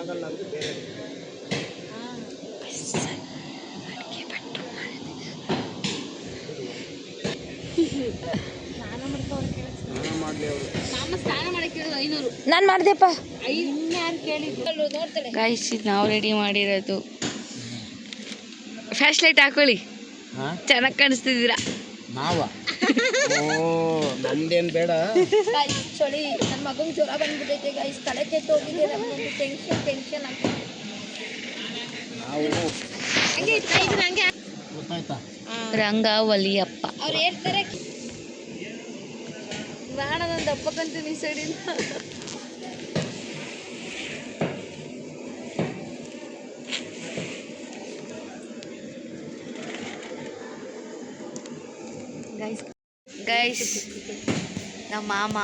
ಆಗಲ್ಲ ಅಂತ ಬೇರೆ ನಾನು ಮಾಡ್ದೆಪ್ಪ. ಗೈಸ್ ನಾವು ರೆಡಿ ಮಾಡಿರೋದು. ಫ್ಲಾಶ್ ಲೈಟ್ ಹಾಕೊಳ್ಳಿ, ಚೆನ್ನಾಗಿ ಕಾಣಿಸ್ತಿದ್ದೀರಾ. ನಾವ ನಮ್ದೇನು ಬೇಡ. ಚಳಿ ನನ್ನ ಮಗಂಗೆ ಜ್ವರ ಬಂದ್ಬಿಟ್ಟೈತೆ ಗೈಸ್, ತಲೆ ಕೆಟ್ಟೋಗಿದೆ, ನಮ್ಗೊಂದು ಟೆನ್ಷನ್ ಆಗ್ತದೆ. ರಂಗ ವಲಿಯಪ್ಪ ಅವ್ರು ಹೇಳ್ತಾರೆ ಬೇಡ, ನಾನು ದಪ್ಪಕ್ಕಂತೀನಿ ಸೈಡಿಂದ. ಗೈಸ್ ನಮ್ಮ ಮಾಮ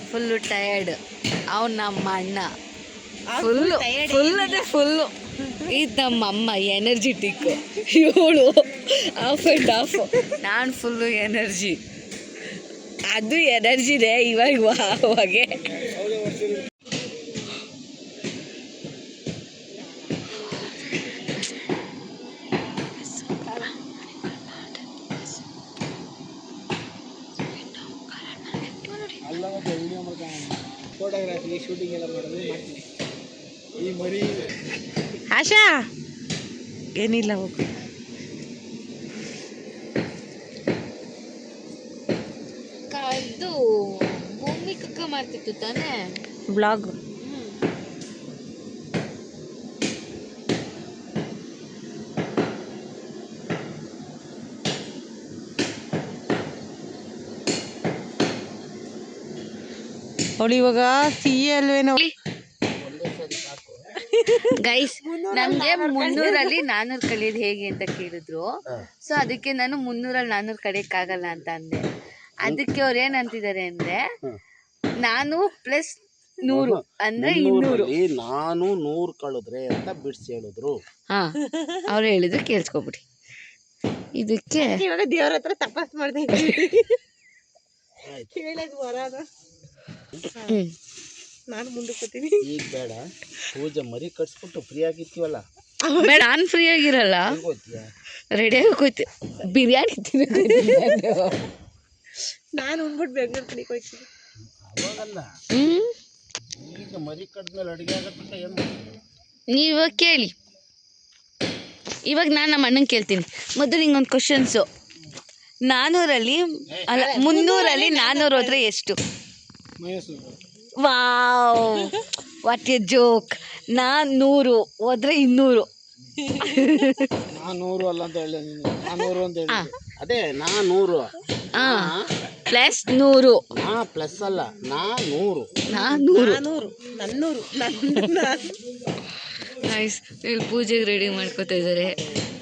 ಫುಲ್ಲು ಟಯರ್ಡ್, ಅವ್ನು ನಮ್ಮ ಅಣ್ಣ ಫುಲ್ಲು ಅದೇ ಫುಲ್ಲು. ಇದು ನಮ್ಮಮ್ಮ ಎನರ್ಜಿಟಿಕ್, ಇವಳು ಆಫ್ ಆ್ಯಂಡ್ ಆಫ್. ನಾನು ಫುಲ್ಲು ಎನರ್ಜಿ, ಅದು ಎನರ್ಜಿದೆ ಇವಾಗೆ. ಫೋಟೋಗ್ರಾಫಿ ಶೂಟಿಂಗ್ ಎಲ್ಲ ಮಾಡೋದು ಮಾಡ್ತೀನಿ. ಈ ಮರಿ ಆಶಾ ಏನಿಲ್ಲ, ಹೋಗು. ಇದು ಭೂಮಿ ಕಕ್ಕ ಮಾಡ್ತಿತ್ತು ತಾನೇ ಬ್ಲಾಗ್. ಅವಳು ಇವಾಗ ಸಿಹಿ ಅಲ್ವೇನೋ. ಗೈಸ್ ನಮ್ಗೆ 300ರಲ್ಲಿ 400 ಕಲಿಯೋದು ಹೇಗೆ ಅಂತ ಕೇಳಿದ್ರು. ಸೊ ಅದಕ್ಕೆ ನಾನು 300ರಲ್ಲಿ 400 ಕಲಿಯಕ್ಕಾಗಲ್ಲ ಅಂತ ಅಂದೆ. ಅದಕ್ಕೆ ಅವ್ರು ಏನಂತಿದ್ದಾರೆ ಅಂದ್ರೆ, ನಾನು ಪ್ಲಸ್ 100 ಅಂದ್ರೆ 200. ನಾನು 100 ಕಳೆದ್ರೆ ಅಂತ ಬಿಡಿಸಿ ಹೇಳಿದ್ರು. ಹಾ, ಅವ್ರು ಹೇಳಿದ್ರು ಕೇಳಿಸ್ಕೊಬಿಡಿ. ಇದಕ್ಕೆ ಇವಾಗ ದೇವ್ರ ಹತ್ರ ತಪಾಸ್ ಮಾಡ್ದೆ ಹೇಳೋದು ವರಾನ. ನಾನು ಮುಂದಕ್ಕೆ ಹೋಗ್ತೀನಿ. ಈಗ ಬೇಡ, ಪೂಜೆ ಮರಿ ಕಟ್ಸ್ಬಿಟ್ಟು ಫ್ರೀ ಆಗಿರ್ತೀವಲ್ಲ. ಬೇಡ, ನಾನು ಫ್ರೀ ಆಗಿರಲ್ಲ, ರೆಡಿಯಾಗಿ ಹೋಗ್ತೀನಿ. ಬಿರಿಯಾನಿ ನಾನು ಉಂಡ್ಬಿಟ್ಟು ಬೆಂಗಳೂರು ಕಡೆಗೆ ಹೋಗ್ತೀನಿ. ಅವಾಗಲ್ಲ, ಈಗ ಮರಿ ಕಡ್ದ್ಮೇಲೆ ಅಡುಗೆ ಆಗತ್ತಂತ ಏನು ಮಾಡ್ತೀವಿ? ನೀವು ಕೇಳಿ. ಇವಾಗ ನಾನು ನಮ್ಮ ಅಣ್ಣಂಗೆ ಕೇಳ್ತೀನಿ. ಮೊದಲು ನಿಂಗೊಂದು ಕ್ವಶನ್ಸು. 400ರಲ್ಲಿ ಅಲ್ಲ 300ರಲ್ಲಿ 400 ಹೋದ್ರೆ ಎಷ್ಟು? Wow, what A joke. 100 ಹೋದ್ರೆ 200. 400 ಅಲ್ಲ ಅಂತ ಹೇಳಿ, 400 ಅಂತ ಹೇಳಿ. ಅದೇ 400 ಪ್ಲಸ್ 100. ಪ್ಲಸ್ ಅಲ್ಲ, 400. ನೈಸ್. ಇಲ್ಲಿ ಪೂಜೆಗೆ ರೆಡಿ ಮಾಡ್ಕೋತಾ ಇದ್ದಾರೆ,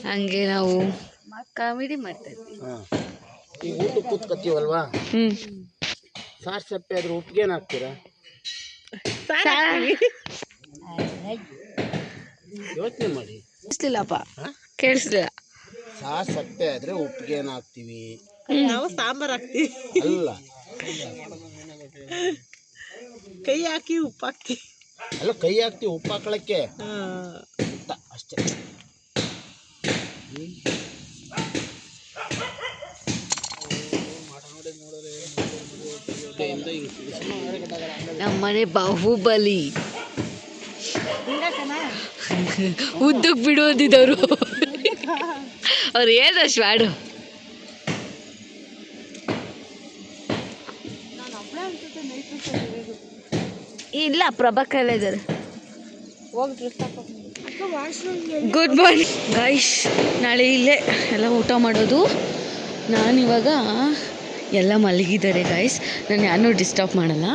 ಹಂಗೆ ನಾವು ಕಾಮಿಡಿ ಮಾಡ್ತಾ ಇದ್ವಿ. ಈಗ ಊಟಕ್ಕೆ ಕೂತ್ಕೊತೀವಲ್ವಾ, ಸಾರ್ ಸಪ್ಪೆ ಆದ್ರೆ ಉಪ್ಪಿಗೇನು ಹಾಕ್ತೀರಾ? ಯೋಚನೆ ಮಾಡಿ. ಕೇಳಿಸ್ಲಿಲ್ಲಪ್ಪ, ಕೇಳಿಸ್ಲಿಲ್ಲ. ಸಾರ್ ಸಪ್ಪೆ ಆದ್ರೆ ಉಪ್ಪಿಗೇನು ಹಾಕ್ತೀವಿ? ನಾವು ಸಾಂಬಾರು ಹಾಕ್ತೀವಿ. ಅಲ್ಲ, ಕೈ ಹಾಕಿ ಉಪ್ಪು ಹಾಕ್ತೀವಿ. ಅಲ್ಲ, ಕೈ ಹಾಕ್ತೀವಿ ಉಪ್ಪು ಹಾಕೊಳಕ್ಕೆ ಅಷ್ಟೇ. ನಮ್ಮನೆ ಬಾಹುಬಲಿ ಉದ್ದಕ್ಕೆ ಬಿಡೋದಿದ್ದವರು. ಅವ್ರು ಏನಷ್ಟು ಮಾಡು. ಇಲ್ಲ, ಪ್ರಭಾಕರ್ ಇದ್ದಾರೆ. Good morning guys. ನಾಳೆ ಇಲ್ಲೇ ಎಲ್ಲ ಊಟ ಮಾಡೋದು. ನಾನಿವಾಗ ಎಲ್ಲ ಮಲಗಿದ್ದಾರೆ ಗೈಸ್, ನಾನು ಯಾರನ್ನೂ ಡಿಸ್ಟರ್ಬ್ ಮಾಡಲ್ಲ.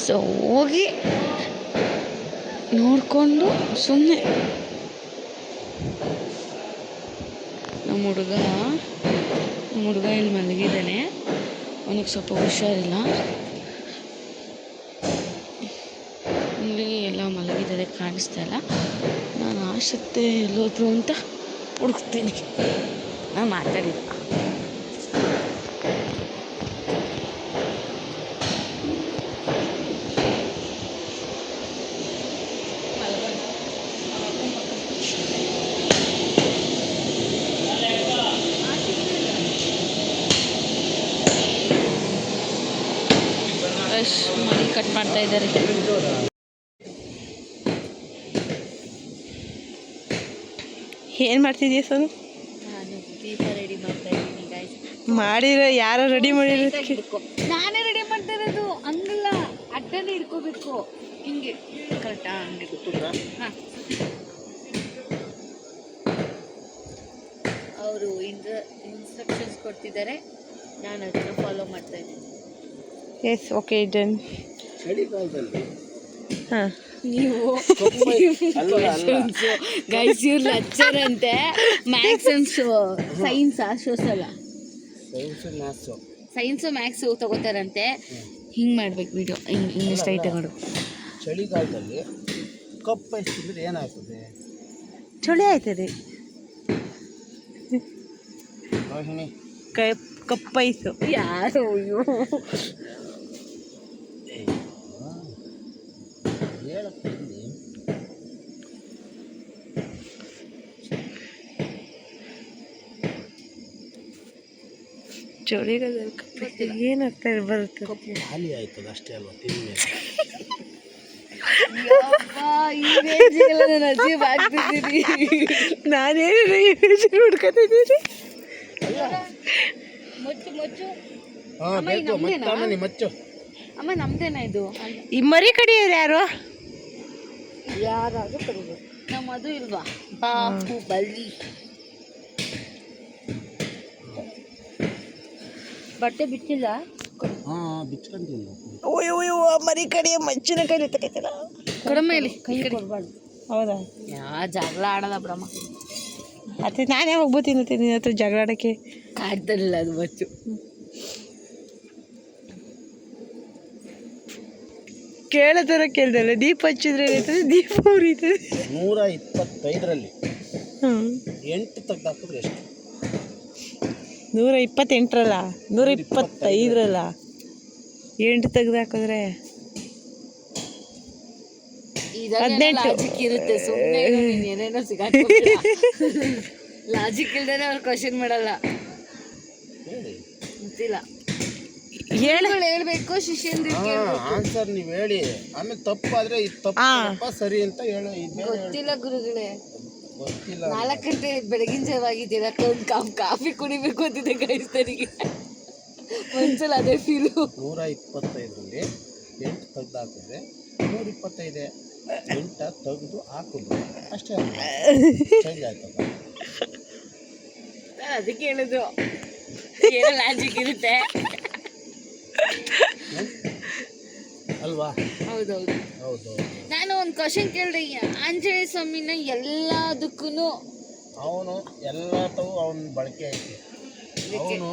ಸೊ ಹೋಗಿ ನೋಡಿಕೊಂಡು ಸುಮ್ಮನೆ. ನಮ್ಮ ಹುಡುಗ ಇಲ್ಲಿ ಮಲಗಿದ್ದಾನೆ, ಅವನಿಗೆ ಸ್ವಲ್ಪ ಹುಷಾರಿಲ್ಲ. ಇಲ್ಲಿ ಎಲ್ಲ ಮಲಗಿದ್ದಾರೆ, ಕಾಣಿಸ್ತಾ ಇಲ್ಲ. ನಾನು ಆಶತ್ತೆ ಎಲ್ಲೋದ್ರು ಅಂತ ಹುಡುಕ್ತೀನಿ. ನಾನು ಮಾತಾಡಿಲ್ಲ. ಬ್ರಷ್ ಮಾಡಿ ಕಟ್ ಮಾಡ್ತಾ ಇದ್ದಾರೆ. ಏನು ಮಾಡ್ತಿದ್ದೀಯ ಸೋನು? ನಾನು ದೀಪ ರೆಡಿ ಮಾಡ್ತಾ ಇದ್ದೀನಿ ಗೈಸ್. ಮಾಡಿರೋ ಯಾರೋ ರೆಡಿ ಮಾಡಿರೋ. ನಾನೇ ರೆಡಿ ಮಾಡ್ತಾ ಇರೋದು, ಹಂಗಲ್ಲ ಅಡ್ಡನೇ ಹಿಡ್ಕೋಬೇಕು ಹಿಂಗೆ, ಕರೆಕ್ಟಾ? ಹಂಗೆ ಹಾಂ. ಅವರು ಇನ್ಸ್ಟ್ರಕ್ಷನ್ಸ್ ಕೊಡ್ತಿದ್ದಾರೆ, ನಾನು ಅದನ್ನು ಫಾಲೋ ಮಾಡ್ತಾ ಇದ್ದೀನಿ. Yes, okay done. ಚಳಿಗಾಲದಲ್ಲಿ ಹಾಂ, ನೀವು ಗೈಸ್ ಇವ್ರು ಲೆಕ್ಚರ್ ಅಂತೆ, ಮ್ಯಾಥ್ಸ್ ಅಂಡ್ ಸೈನ್ಸಾ ಸೋಸಲ್ಲ, ಸೈನ್ಸು ಮ್ಯಾಥ್ಸು ತಗೋತಾರಂತೆ. ಹಿಂಗೆ ಮಾಡ್ಬೇಕು ವಿಡಿಯೋ, ಹಿಂಗೆ ಸ್ಟ್ರೈಟ್ ಮಾಡು. ಚಳಿಗಾಲದಲ್ಲಿ ಕಪ್ಪು ಹಚ್ಚಿದ್ರೆ ಏನಾಗ್ತದೆ? ಚಳಿ ಆಯ್ತದೆ. ರೋಹಿಣಿ ಕಪ್ಪೈಸು ಯಾರು ಹೇಳಕ್ಕೆ ಇಲ್ಲಿ ಚಳಿಗಾಲದಲ್ಲಿ ಕಪ್ಪೈಸು ಏನಾಗ್ತಾ ಬರುತ್ತೆ? ಕಪ್ಪು ಖಾಲಿ ಆಯ್ತದ ಅಷ್ಟೇ ಅಲ್ವಾ ತಿನ್ಮೇಲೆ. ಅಜೀಬ್ ಆಗ್ತಿದ್ದೀನಿ. ನಾನೇನು ಹುಡ್ಕೊತಿದ್ದೀನಿ. ಮುಚ್ಚು ಮುಚ್ಚು ಹಾಂ ಬೇಕು, ಮಚ್ಚು ಮಚ್ಚು. ಅಮ್ಮ ನಮ್ದೇನಾ ಇದು? ಈ ಮರಿ ಕಡಿಯೋರು ಯಾರು? ಯಾರಾದ್ರೂ ಕಡಿಬೇಕು. ನಮ್ಮ ಅದು ಇಲ್ವಾ? ಬಾಪು ಬಲ್ಲಿ ಬಟ್ಟೆ ಬಿಟ್ಟಿಲ್ಲ. ಹಾಂ ಬಿಚ್ಕೊಂಡಿಲ್ಲ. ಓಯ್ಯೋ ಮರಿ ಕಡಿಯೋ ಮಚ್ಚಿನ ಕೈ ತಗೈತಲ್ಲ. ಕಡಿಮೆ ಇಲ್ಲಿ ಕೈ ಕೊಡಬಾರ್ದು. ಹೌದಾ? ಜಗಳ ಆಡೋದ ಬ್ರಹ್ಮ. ಮತ್ತೆ ನಾನು ಯಾವಾಗ ಬರ್ತೀನಿ ನಿನ್ನ ಹತ್ರ ಜಗಳ ಆಡೋಕ್ಕೆ? ಆಡ್ತಾರಿಲ್ಲ ಅದು ಬಚ್ಚು. ಕೇಳೋ ಥರ ಕೇಳ್ದಲ್ಲ. ದೀಪ ಹಚ್ಚಿದ್ರೆ ಏನಾಯ್ತದೆ? ದೀಪ ಉರಿತದೆ. 125ರಲ್ಲಿ 8 ತೆಗ್ದು ಹಾಕಿದ್ರೆ ಎಷ್ಟು? 128ರಲ್ಲ, 125ರಲ್ಲ 8 ತೆಗ್ದು ಹಾಕಿದ್ರೆ 18. ಲಾಜಿಕ್ ಇರುತ್ತೆ, ಸುಮ್ಮನೆ ಏನೇನೋ ಸಿಗಾಕ ಲಾಜಿಕ್ ಇಲ್ದೇನೆ ಅವ್ರು ಕ್ವಶನ್ ಮಾಡಲ್ಲ. ಗೊತ್ತಿಲ್ಲ, ಹೇಳ್ಬೇಕು ಶಿಷ್ಯಂದ್ರಿಗೆ ಆನ್ಸರ್ ನೀವು ಹೇಳಿ, ಆಮೇಲೆ ತಪ್ಪಾದ್ರೆ ಇದು ತಪ್ಪ ಸರಿ ಅಂತ ಹೇಳು. ಗೊತ್ತಿಲ್ಲ ಗುರುಗಳೇ, ಗೊತ್ತಿಲ್ಲ. 4 ಗಂಟೆ ಬೆಳಗಿನ ಜಾವಾಗಿದ್ದೀರ, ಕಾಫಿ ಕುಡಿಬೇಕು ಅಂತಿದೆ ಗೈಸ್ತರಿಗೆ. ಒಂದ್ಸಲ ಅದೇ ಫೀಲು. 125ರಲ್ಲಿ 8 ತೆಗ್ದು ಹಾಕಿದ್ರೆ 125. 8 ತೆಗೆದು ಹಾಕಿದ್ರು ಅಷ್ಟೇ ಚೇಂಜ್ ಆಯ್ತದ. ಅದಕ್ಕೆ ಹೇಳಿದ್ರು ಏನೋ ಲಾಜಿಕ್ ಇರುತ್ತೆ ಅಲ್ವಾ? ಹೌದೌದು ಹೌದು. ನಾನು ಒಂದು ಕ್ವಶನ್ ಕೇಳಿದೆ, ಆಂಜನೇಯ ಸ್ವಾಮಿನ ಎಲ್ಲದಕ್ಕೂ ಅವನು ಎಲ್ಲತವು ಅವನ ಬಳಕೆ ಐತಿ. ಅವನು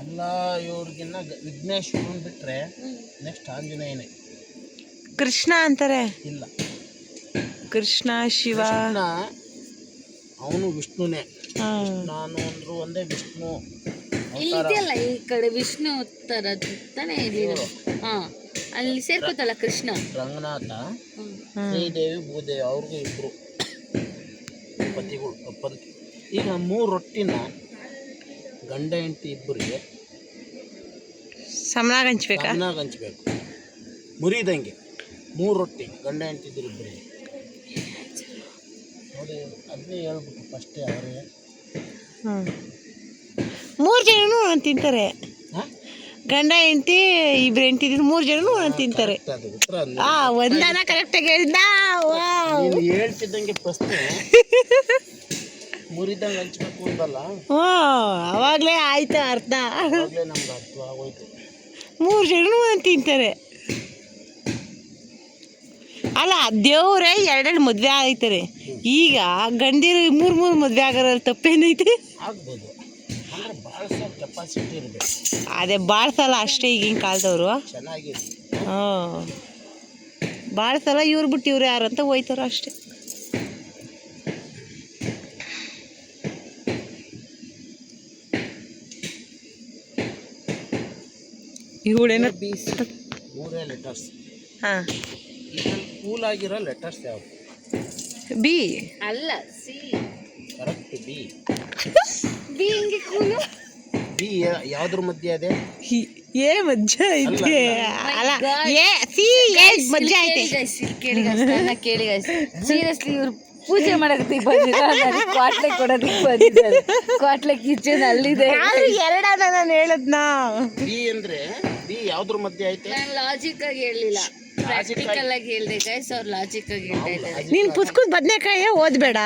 ಎಲ್ಲ ಇವ್ರಿಗಿನ್ನ ವಿಘ್ನೇಶ್ವರನ್ ಬಿಟ್ರೆ ನೆಕ್ಸ್ಟ್ ಆಂಜನೇಯನೇ. ಕೃಷ್ಣ ಅಂತಾರೆ. ಇಲ್ಲ, ಕೃಷ್ಣ ಶಿವ ಅವನು ವಿಷ್ಣುನೇ. ನಾನು ಅಂದ್ರು ಒಂದೇ ವಿಷ್ಣು. ಇದೆಯಲ್ಲ ಈ ಕಡೆ ವಿಷ್ಣು ತರ ತಾನೇ ಇಲ್ಲಿರೋ. ಹಾ, ಅಲ್ಲಿ ಸೇರ್ಕೋತಲ್ಲ ಕೃಷ್ಣ. ರಂಗನಾಥ, ಶ್ರೀದೇವಿ, ಭೂದೇವಿ ಅವ್ರಿಗೆ ಇಬ್ರು ಪತಿಗಳು. ಈಗ 3 ರೊಟ್ಟಿನ ಗಂಡ ಹೆಂಡತಿ ಇಬ್ಬರಿಗೆ ಸಮನಾಗ ಹಂಚ್ಬೇಕು. ಮುರಿದಂಗೆ 3 ರೊಟ್ಟಿ ಗಂಡ ಹೆಂಡತಿ ಇಬ್ಬರಿಗೆ ನೋಡಿ. ಅದನ್ನೇ ಹೇಳ್ಬಿಟ್ಟು ಫಸ್ಟೇ ಅವರೇ 3 ಜನನು ತಿಂತಾರೆ. ಗಂಡ ಹೆಂಡತಿ ಇಬ್ರು ಹೆಂಡತಿ 3 ಜನನು ತಿಂತಾರೆ. ಅದು ಉತ್ತರ ಒಂದನ ಕರೆಕ್ಟಾಗಿ ಹೇಳಿದ. ನೀನು ಹೇಳ್ತಿದ್ದಂಗೆ ಪ್ರಶ್ನೆ ಮುರಿದಂಗೆ ಹಂಚ್ಬೇಕು ಅಂದಲ್ಲ. ಅವಾಗಲೇ ಆಯ್ತು ಅರ್ಥ. ಅವಾಗಲೇ ನಮ್ಗೆ ಅರ್ಥ ಆಗೋಯ್ತು. 3 ಜನನು ತಿಂತಾರೆ. ಅಲ್ಲ, ದೇವ್ರೆ 2 ಮದುವೆ ಆಯ್ತಾರೆ. ಈಗ ಗಂಡಿರು 3 ಮದುವೆ ಆಗೋರಲ್ಲಿ ತಪ್ಪೇನೈತೆ? ಆಗ್ಬೋದು, ಅಂದ್ರೆ ಬಾಳ್ಸೋ ಕೆಪಾಸಿಟಿ ಇರಬೇಕು. ಅದೇ ಬಾಳ್ಸಲ್ಲ ಅಷ್ಟೇ ಈಗಿನ ಕಾಲದವರು. ಚೆನ್ನಾಗಿದೆ. ಬಾಳ್ಸಲ್ಲ, ಇವ್ರು ಬಿಟ್ಟು ಇವ್ರು ಯಾರಂತ ಹೋಯ್ತಾರ ಅಷ್ಟೇ. ಇವಳೇನ ಮೂರೇ ಲೆಟರ್ಸ್. ಹಾಂ, ಕೂಲ್ ಆಗಿರೋ ಲೆಟರ್ಸ್ ಯಾವುದು? ಬಿ ಅಲ್ಲ, ಸಿ. Correct, B. ಬಿ ಹಿಂಗೆ ಕೂಲು. ಬಿ ಯಾವ್ದ್ರ ಮಧ್ಯೆ ಅದೇ ಏ ಮಜ್ಜ ಐತೆ ಅಲ್ಲ ಏ ಸಿ ಏ ಮಜ್ಜ ಐತೆ ಕೇಳಿ ಕೇಳಿ ಸೀರಿಯಸ್ಲಿ ಇವ್ರು ಪೂಜೆ ಮಾಡಕ್ಕೆ ಬಂದಿದ್ದಾರೆ, ಕ್ವಾಟ್ಲೆ ಕೊಡೋದಕ್ಕೆ ಬಂದಿದ್ದಾರೆ. ಕ್ವಾಟ್ಲೆ ಕಿಚನ್ ಅಲ್ಲಿದೆ. ಎರಡನ ನಾನು ಹೇಳದ್ನಾ. ಬಿ ಅಂದ್ರೆ ಬಿ ಯಾವ್ದ್ರ ಮಧ್ಯೆ ಐತೆ? ನಾನು ಲಾಜಿಕ್ ಆಗಿ ಹೇಳಿಲ್ಲ, ಪ್ರಾಕ್ಟಿಕಲ್ ಆಗಿ ಹೇಳ್ದೆ ಗೈಸ್. ಅವ್ರು ಲಾಜಿಕ್ ಆಗಿ ಹೇಳ್ತಾ ಇದ್ದಾರೆ. ನೀನ್ ಪುಸ್ತಕದ ಬದನೆಕಾಯ ಓದ್ಬೇಡ.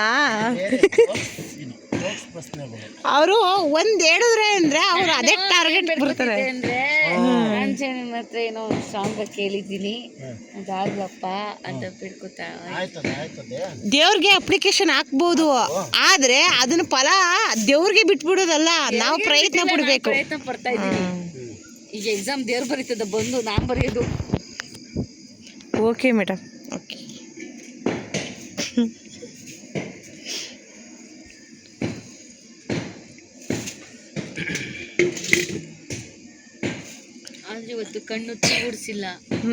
ಅವರು ಒಂದ್ ಹೇಳಿದ್ರೆ ಅಂದ್ರೆ ಅವ್ರು ಅದೇ ಟಾರ್ಗೆಟ್ ಬರ್ತಾರೆ. ಅಂದ್ರೆ ಆಂಜನೇಯನ ಹತ್ರ ಏನೋ ಒಂದು ಸಾಂಗ್ ಕೇಳಿದ್ದೀನಿ, ಅದಾಗ್ಲಪ್ಪ ಅಂತ ಬಿಡ್ಕೊತಾ. ದೇವ್ರಿಗೆ ಅಪ್ಲಿಕೇಶನ್ ಹಾಕ್ಬೋದು, ಆದ್ರೆ ಅದನ್ನ ಫಲ ದೇವ್ರಿಗೆ ಬಿಟ್ಬಿಡೋದಲ್ಲ, ನಾವು ಪ್ರಯತ್ನ ಪಡ್ಬೇಕು. ಪ್ರಯತ್ನ ಪಡ್ತಾ ಇದ್ದೀನಿ. ಈಗ ಎಕ್ಸಾಮ್ ದೇವ್ರು ಬರೀತದ, ಬಂದು ನಾನ್ ಬರೆಯೋದು. Okay madam, okay. ಆದ್ರೆ ಇವತ್ತು ಕಣ್ಣು ಕೂಡ್ಸಿಲ್ಲ.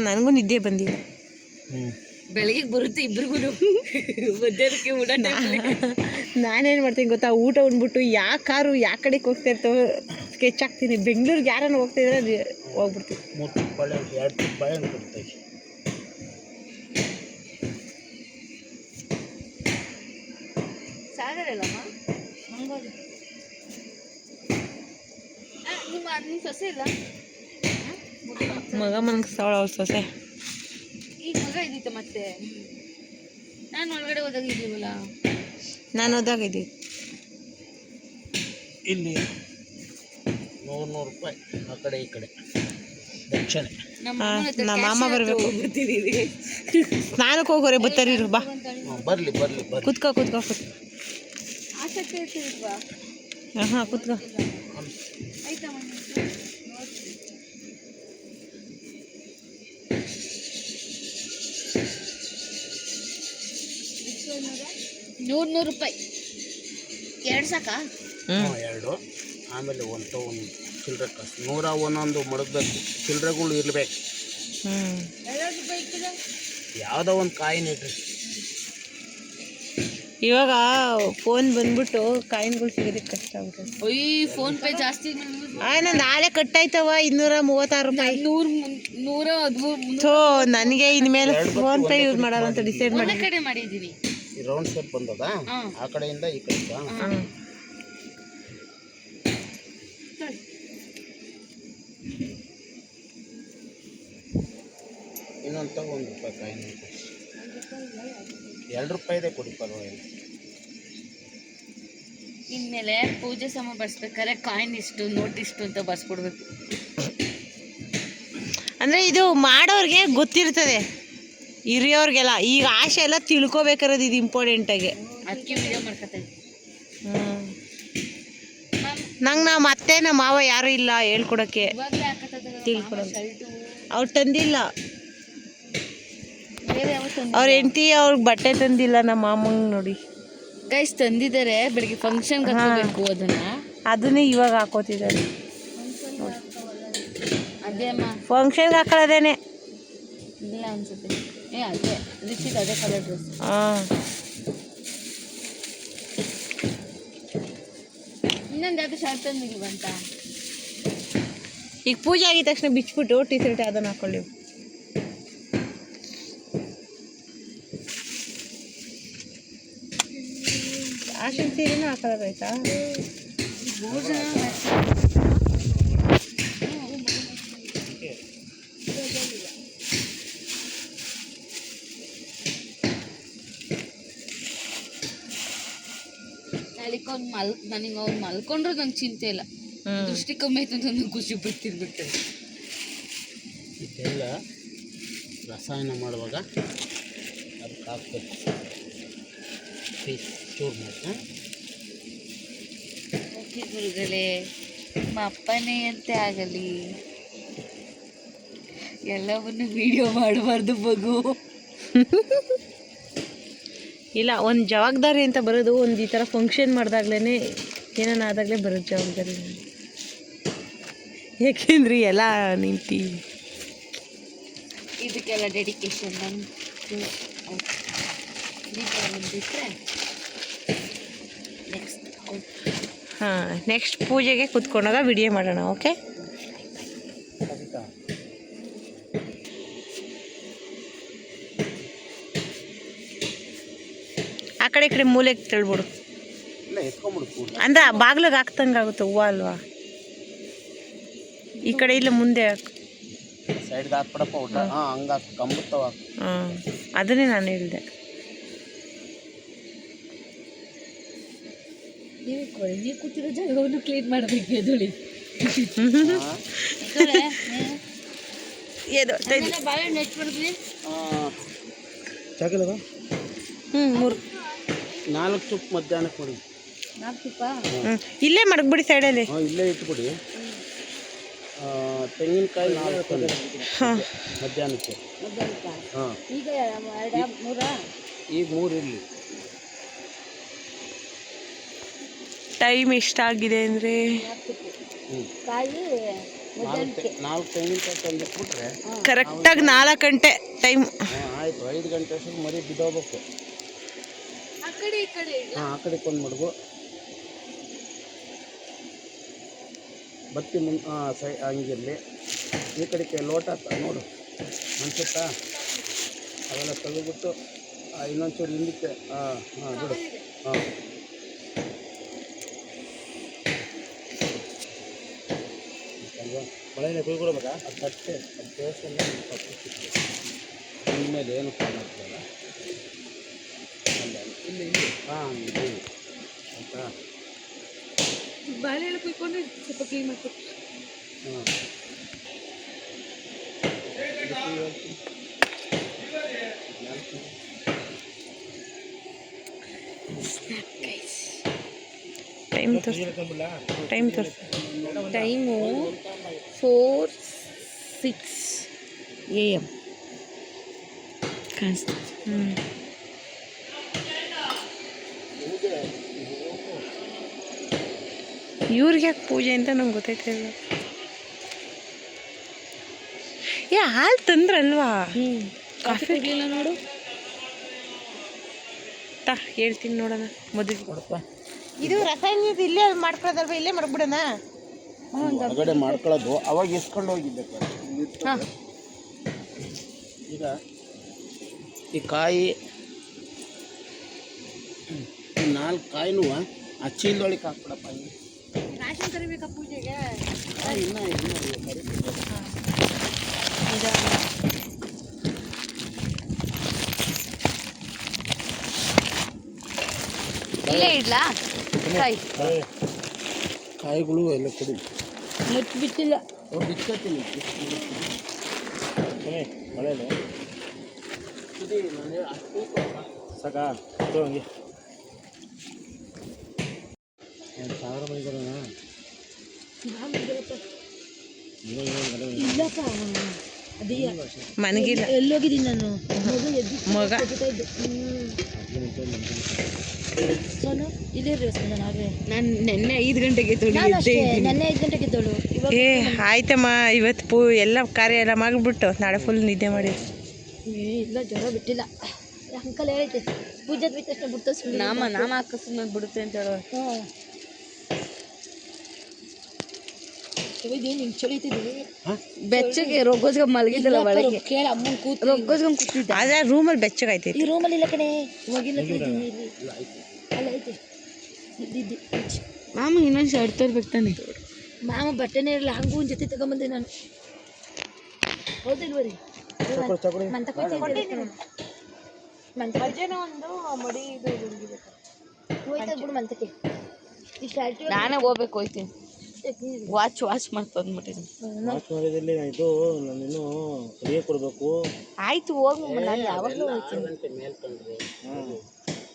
ನನಗೂ ನಿದ್ದೆ ಬಂದಿಲ್ಲ. ಬೆಳಗ್ಗೆ ಬರುತ್ತೆ ಇಬ್ರಿಗೂ. ಮಧ್ಯಾಹ್ನಕ್ಕೆ ಊಟ. ನಾನೇನು ಮಾಡ್ತೀನಿ ಗೊತ್ತಾ, ಊಟ ಉಂಡ್ಬಿಟ್ಟು ಯಾವ ಕಾರು ಯಾವ ಕಡೆಗೆ ಹೋಗ್ತಾ ಇರ್ತವೆ ಸ್ಕೆಚ್ ಹಾಕ್ತೀನಿ. ಬೆಂಗಳೂರಿಗೆ ಯಾರನ್ನು ಹೋಗ್ತಾ ಇದ್ರೆ ಹೋಗ್ಬಿಡ್ತೀನಿ. 3 ಬಾಳೆಹಣ್ಣು 2 ಬಾಳೆಹಣ್ಣು ಕೊಡ್ತಾ ಇದ್ದೀನಿ. ಸಾಗರಲ್ಲಮ್ಮ ಹಂಗೋದು. ನಿಮ್ಮ ಸೊಸೆ ಇಲ್ಲ? ಮಗ ಮನ್ಗಿಸ್ತಾವಳ ಅವ್ರ ಸೊಸೆ. ಈಗ ಮಗ ಇದ್ದಿತ್ತು ಮತ್ತೆ. ನಾನು ಒಳಗಡೆ ಹೋದಾಗ ಇದ್ದೀವಲ್ಲ. ನಾನು ಹೋದಾಗ ಇದ್ದೀವಿ. ಇಲ್ಲಿ 100 ರೂಪಾಯಿ ಆ ಕಡೆ ಈ ಕಡೆ ದಕ್ಷಿಣೆ. ನಮ್ಮ ಮಾಮ ಬರ್ಬೇಕು. ಸ್ನಾನಕ್ಕೆ ಹೋಗೋರೆ ಬರ್ತಾರಿ. ಬಾ ಬರ್ಲಿ ಕುತ್ಕೋ ಆಸಕ್ತಿ ಇರ್ತಿಲ್ವಾ? ಹಾಂ ಕುತ್ಕೋ. ಆಯ್ತಾ? 100 ರೂಪಾಯಿ 2 ಸಾಕಾ? 2. ಆಮೇಲೆ ಒಂದು ಚಿಲ್ಲರೆ ಕಾಸು 100 ಒಂದೊಂದು ಮಡಗಬೇಕು. ಚಿಲ್ಲರೆಗಳು ಇರ್ಬೇಕು. ಯಾವುದೋ ಒಂದು ಕಾಯಿನ್ ಇಡ್ರಿ. ಇವಾಗ ಫೋನ್ ಬಂದ್ಬಿಟ್ಟು ಕಾಯಿನ್ಗಳು ಸಿಗೋದಕ್ಕೆ ಕಷ್ಟ ಆಗ್ಬಿಟ್ಟು. ಫೋನ್ ಪೇ ಜಾಸ್ತಿ. ನಾನು ನಾಳೆ ಕಟ್ಟಾಯ್ತವ 236 ರೂಪಾಯಿ. 113. ಸೊ ನನಗೆ ಇನ್ಮೇಲೆ ಫೋನ್ ಪೇ ಯೂಸ್ ಮಾಡೋಣ ಅಂತ ಡಿಸೈಡ್ ಮಾಡಿ ಕಡೆ ಮಾಡಿದ್ದೀನಿ. ಈ ರೌಂಡ್ ಶೇಪ್ ಬಂದದ, ಆ ಕಡೆಯಿಂದ ಈ ಕಡೆ. ಇನ್ನೊಂದು ತಗೋ, 1 ರೂಪಾಯಿ ಕಾಯಿನ್. 2 ರೂಪಾಯಿದೆ ಕೊಡಿ, ಪರವಾಗಿಲ್ಲ. ಇನ್ಮೇಲೆ ಪೂಜೆ ಸಾಮಾನು ಬರ್ಸ್ಬೇಕಾದ್ರೆ ಕಾಯಿನ್ ಇಷ್ಟು, ನೋಟ್ ಇಷ್ಟು ಅಂತ ಬರ್ಸ್ಕೊಡ್ಬೇಕು. ಅಂದರೆ ಇದು ಮಾಡೋರಿಗೆ ಗೊತ್ತಿರ್ತದೆ, ಹಿರಿಯೋರ್ಗೆಲ್ಲ. ಈಗ ಆಸೆ ಎಲ್ಲ ತಿಳ್ಕೊಬೇಕಾರದು, ಇದು ಇಂಪಾರ್ಟೆಂಟಾಗಿ. ಅದಕ್ಕೆ ವಿಡಿಯೋ ಮಾಡ್ಕೊತಾ ಇದ್ದೀನಿ. ನಂಗೆ ನಮ್ಮ ಅತ್ತೆ ನಮ್ಮ ಮಾವ ಯಾರೂ ಇಲ್ಲ ಹೇಳ್ಕೊಡೋಕ್ಕೆ, ತಿಳ್ಕೊಡೋದು. ಅವ್ರು ತಂದಿಲ್ಲ, ಅವ್ರ ಹೆಂಡತಿ ಅವ್ರಿಗೆ ಬಟ್ಟೆ ತಂದಿಲ್ಲ. ನಮ್ಮ ಮಾಮಂಗೆ ನೋಡಿ ಗೈಸ್ ತಂದಿದ್ದಾರೆ. ಬೆಳಿಗ್ಗೆ ಫಂಕ್ಷನ್ಗೆ ಹಾಕೋಬೇಕು ಅದನ್ನೇ ಇವಾಗ ಹಾಕೋತಿದ್ದಾರೆ. ಅದೇ ಅಮ್ಮ ಫಂಕ್ಷನ್ಗೆ ಹಾಕೊಳ್ಳೋದೇನೆ ಇಲ್ಲ ಅನ್ಸುತ್ತೆ. ಅದೇ ರಿಚಿಗೆ ಅದೇ ಕಲರ್ ಡ್ರೆಸ್. ಹಾಂ. ಇನ್ನೊಂದು ಯಾವುದು ಶರ್ಟ್ ತಂದಿಲ್ವಂತ. ಈಗ ಪೂಜೆ ಆಗಿದ ತಕ್ಷಣ ಬಿಚ್ಬಿಟ್ಟು ಟೀ ಶರ್ಟ್ ಅದನ್ನು ಹಾಕೊಳ್ಳಿ. ಆಶನ್ ಸೀರೆನೂ ಹಾಕೊಳ್ಳೋದಾಯ್ತಾ? ನನಗೆ ಅವ್ನು ಮಲ್ಕೊಂಡ್ರು ನಂಗೆ ಚಿಂತೆ ಇಲ್ಲ. ದೃಷ್ಟಿ ಕಮ್ಮಿ ಆಯ್ತು ಅಂತ ನಂಗೆ ಖುಷಿ ಬರ್ತಿರ್ಬಿಡ್ತಾರೆ. ಇದೆಲ್ಲ ರಸಾಯನ ಮಾಡುವಾಗ ಅದಕ್ಕೆ ಹಾಕ್ಬೇಕು. ಚೂರು ಮಾಡಿ ಓಕೆ ಗುರುಗಳೇ, ನಿಮ್ಮ ಅಪ್ಪನೇ ಅಂತೆ ಆಗಲಿ. ಎಲ್ಲವನ್ನು ವಿಡಿಯೋ ಮಾಡಬಾರ್ದು ಮಗು. ಇಲ್ಲ, ಒಂದು ಜವಾಬ್ದಾರಿ ಅಂತ ಬರೋದು ಒಂದು ಈ ಥರ ಫಂಕ್ಷನ್ ಮಾಡಿದಾಗ್ಲೇ, ಏನಾನ ಆದಾಗಲೇ ಬರೋದು ಜವಾಬ್ದಾರಿ. ಯಾಕೆಂದ್ರೆ ಎಲ್ಲ ನಿಂತು ಇದಕ್ಕೆಲ್ಲ ಡೆಡಿಕೇಶನ್ ಬಿಟ್ಟರೆ ನೆಕ್ಸ್ಟ್ ಹಾಂ, ನೆಕ್ಸ್ಟ್ ಪೂಜೆಗೆ ಕೂತ್ಕೊಂಡಾಗ ವಿಡಿಯೋ ಮಾಡೋಣ. ಓಕೆ. ಆ ಕಡೆ ಈ ಕಡೆ ಮೂಲೆಗೆ ತಳ್ಬಿಡು. ಇಲ್ಲ ಎತ್ಕೊಂಬಿಡು. ಅಂದ್ರೆ ಬಾಗ್ಲಿಗೆ ಹಾಕ್ದಂಗೆ ಆಗುತ್ತೆ ಹೂವು ಅಲ್ವಾ? ಈ ಕಡೆ ಇಲ್ಲ ಮುಂದೆ ಹಾಕು. ಸೈಡ್ಗೆ ಹಾಕ್ಬಿಡಪ್ಪ ಊಟ. ಹಾಂ, ಹಂಗೆ ಹಾಕು, ಕಂಬತ್ತವ. ಹಾಂ, ಅದನ್ನೇ ನಾನು ಹೇಳಿದೆ. ನೀವು ಕೂತಿರೋ ಜಾಗವನ್ನು ಕ್ಲೀನ್ ಮಾಡಬೇಕು. ಎದುಳಿ ಬಾಳೆಹಣ್ಣು ಎಷ್ಟು ಮಾಡಿದ್ವಿ? ಚಾಕಿಲ್ಲದ 3 4 ಚುಪ್ ಮಧ್ಯಾಹ್ನಕ್ಕೆ ಮಾಡಿ. 4 ತುಪ್ಪ ಇಲ್ಲೇ ಮಡಗ್ಬಿಡಿ ಸೈಡಲ್ಲಿ. ಹಾಂ, ಇಲ್ಲೇ ಇಟ್ಬಿಡಿ. ತೆಂಗಿನಕಾಯಿ 4 ಮಧ್ಯಾಹ್ನಕ್ಕೆ. ಹಾಂ, ಈಗ 2 ಈಗ 3 ಇರಲಿ. ಟೈಮ್ ಎಷ್ಟಾಗಿದೆ ಅಂದರೆ ಕಾಯಿ 4 ತೆಂಗಿನಕಾಯಿ ತಂದಿಟ್ಬಿಟ್ರೆ ಕರೆಕ್ಟಾಗಿ 4 ಗಂಟೆ ಟೈಮ್. ಹಾಂ, ಆಯಿತು. 5 ಗಂಟೆ ಅಷ್ಟೊಂದು ಮರಿ ಬಿದ್ದೋಗ್ಬೇಕು. ಆ ಕಡೆ ಈ ಕಡೆ. ಹಾಂ, ಆ ಕಡೆ ಕೊಂದು ಮಡಗು. ಬತ್ತಿ ಮುಂದೆ. ಹಾಂ, ಹಂಗಿರಲಿ. ಈ ಕಡೆಗೆ ಲೋಟ ನೋಡು ಅನ್ಸುತ್ತಾ? ಅವೆಲ್ಲ ತೆಗೆದ್ಬಿಟ್ಟು ಇನ್ನೊಂಚೂರು ಹಿಂದಕ್ಕೆ. ಹಾಂ ಹಾಂ, ಬಿಡು. ಹಾಂ, ಬಳೆನೇ ಕುಯ್ಕೊಡ್ಬೇಕಾ? ಅದು ತಟ್ಟೆ, ಅದು ದೇವಸ್ಥಾನ ಇನ್ಮೇಲೆ ಏನು ಕಾಣಾಗ್ತಲ್ಲ. ಇಲ್ಲಿ ಹಾಂ, ಇದು ಆಯಿತಾ? ಬಾಳೆಹಣ್ಣು ಕುಯ್ಕೊಂಡು ಸ್ವಲ್ಪ ಕ್ಲೀನ್ ಮಾಡ್ಕೊಟ್ಟು. ಹಾಂ, ಟೈಮ್ ತೋರಿಸಿ. ಟೈಮು 4:06 AM ಕಾಣಿಸ್ತು. ಇವ್ರಿಗೆ ಯಾಕೆ ಪೂಜೆ ಅಂತ ನಂಗೆ ಗೊತ್ತಾಯ್ತಿಲ್ಲ. ಹಾಲು ತಂದ್ರಲ್ವಾ? ಕಾಫಿ ಇರಲಿಲ್ಲ ನೋಡು. ಹೇಳ್ತೀನಿ ನೋಡೋಣ. ಮದುವೆ ಕೊಡಪ್ಪ. ಇದು ರಾಸಾಯನಿಕ ಇಲ್ಲೇ ಮಾಡ್ಕೊಳ್ಳೋದಲ್ವ? ಇಲ್ಲೇ ಮಾಡ್ಬಿಡೋಣ. ಹೊರಗಡೆ ಮಾಡ್ಕೊಳ್ಳೋದು ಅವಾಗ ಎಸ್ಕೊಂಡು ಹೋಗಿದ್ದೆ. ಈಗ ಈ ಕಾಯಿ 4 ಕಾಯಿನೂ ಆ ಚೀಲದೊಳಗೆ ಹಾಕ್ಬಿಡಪ್ಪ. ರಾಶನ್ ತರಬೇಕಾ ಪೂಜೆಗೆ? ಇನ್ನೂ ಇಲ್ಲೇ ಇಡ್ಲಾ ಕಾಯಿ? ಕಾಯಿಗಳು ಎಲ್ಲ ಕೊಡಿ. ಮುಚ್ಚಿ ಬಿಟ್ಟಿಲ್ಲ. ಬಿಚ್ಕೊತೀನಿ. ಮಳೆನು ಸಾಕಾ? ಹಂಗೆ 1000 ಮನೆ ಬರೋಣ. ಇಲ್ಲಪ್ಪ, ಅದೇ ಮನಗಿಲ್ಲ. ಎಲ್ಲೋಗಿದ್ದೀನಿ ನಾನು. ಮಗ ಸೋನು ಇಲ್ಲೇ ನಾವೇ. ನಾನು ನೆನ್ನೆ 5 ಗಂಟೆಗೆ ನೆನ್ನೆ 5 ಗಂಟೆಗೆ ಎದ್ದೋಳು. ಆಯ್ತಮ್ಮ. ಇವತ್ತು ಎಲ್ಲ ಕಾರ್ಯ ಎಲ್ಲ ಮಾಡಿಬಿಟ್ಟು ನಾಳೆ ಫುಲ್ ನಿದ್ದೆ ಮಾಡಿ. ಇಲ್ಲ, ಜ್ವರ ಬಿಟ್ಟಿಲ್ಲ. ಅಂಕಲ್ ಹೇಳೈತೆ ಪೂಜೆ ಬಿಟ್ಟ ತಕ್ಷಣ ಬಿಡ್ತಾ ನಾಮ ಹಾಕಿಸ್ ಬಿಡುತ್ತೆ ಅಂತ ಹೇಳೋ. ಹಿಂಗೆ ಚಳಿತಿದ್ವಿ. ಬೆಚ್ಚಗೆ ರೊಗ್ಗೋಸ್ಗ ಮಲಗಿದ್ದಲ್ಲ ಒಳಗೆ. ಕೇಳ ಅಮ್ಮನ ಕೂತು ರೊಗ್ಗೋಸ್ಗಮ್ ಕೂತಿದ್ದ. ಅದೇ ರೂಮಲ್ಲಿ ಬೆಚ್ಚಗಾಯ್ತು. ಈ ರೂಮಲ್ಲಿ ಇಲ್ಲ ಕಣೆ, ಹೋಗಿಲ್ಲ ಕೂತೀನಿ ಇಲ್ಲಿ. ಅಲ್ಲ ಐತೆ ಇದ್ದಿದ್ದು. ಮಾಮ ಇನ್ನೊಂದು ಶರ್ಟ್ ತರ್ಬೇಕು ತಾನೆ. ಮಾಮ ಬಟ್ಟೆನೇ ಇರಲ್ಲ, ಹಂಗೂ ಒಂದು ಜೊತೆ ತಗೊಂಬಂದೆ ನಾನು. ಹೌದಿಲ್ವರಿ? ಮಂತ ಒಂದು ಮಡಿ ಇದು ಹೋಯ್ತಾ ಬಿಡು ಮಂತಕ್ಕೆ. ಇಷ್ಟು ನಾನೇ ಹೋಗ್ಬೇಕು, ಹೋಯ್ತೀನಿ. ವಾಚ್ ಮಾಡ್ಕೊಂಡ್ಬಿಟ್ಟಿದ್ದೀನಿ. ಇದು ನಾನಿನ್ನು ಫ್ರೀಯಾಗಿ ಕೊಡಬೇಕು. ಆಯ್ತು ಹೋಗಿ, ನಾನು ಯಾವಾಗಲೂ ಹೋಗ್ತೀನಿ.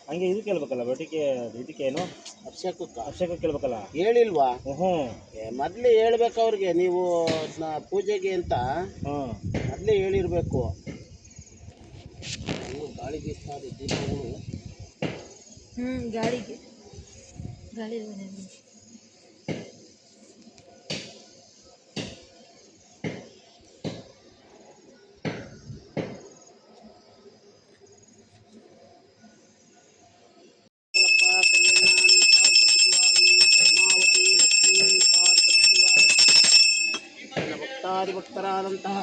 ಹಂಗೆ ಇದು ಕೇಳ್ಬೇಕಲ್ಲ, ಬಟ್ಟಿಗೆ ಇದಕ್ಕೆ ಏನು ಅಭಿಷೇಕ ಕೇಳ್ಬೇಕಲ್ಲ. ಹೇಳಿಲ್ವಾ? ಮೊದಲೇ ಹೇಳ್ಬೇಕು ಅವ್ರಿಗೆ, ನೀವು ಪೂಜೆಗೆ ಅಂತ ಮೊದಲೇ ಹೇಳಿರ್ಬೇಕು. ಗಾಳಿ ಬೀಸ್ತಾ ಇದೆ ದೀಪಗಳು. ಗಾಳಿಗೆ ಗಾಳಿ ಭಕ್ತರಾದಂತಹ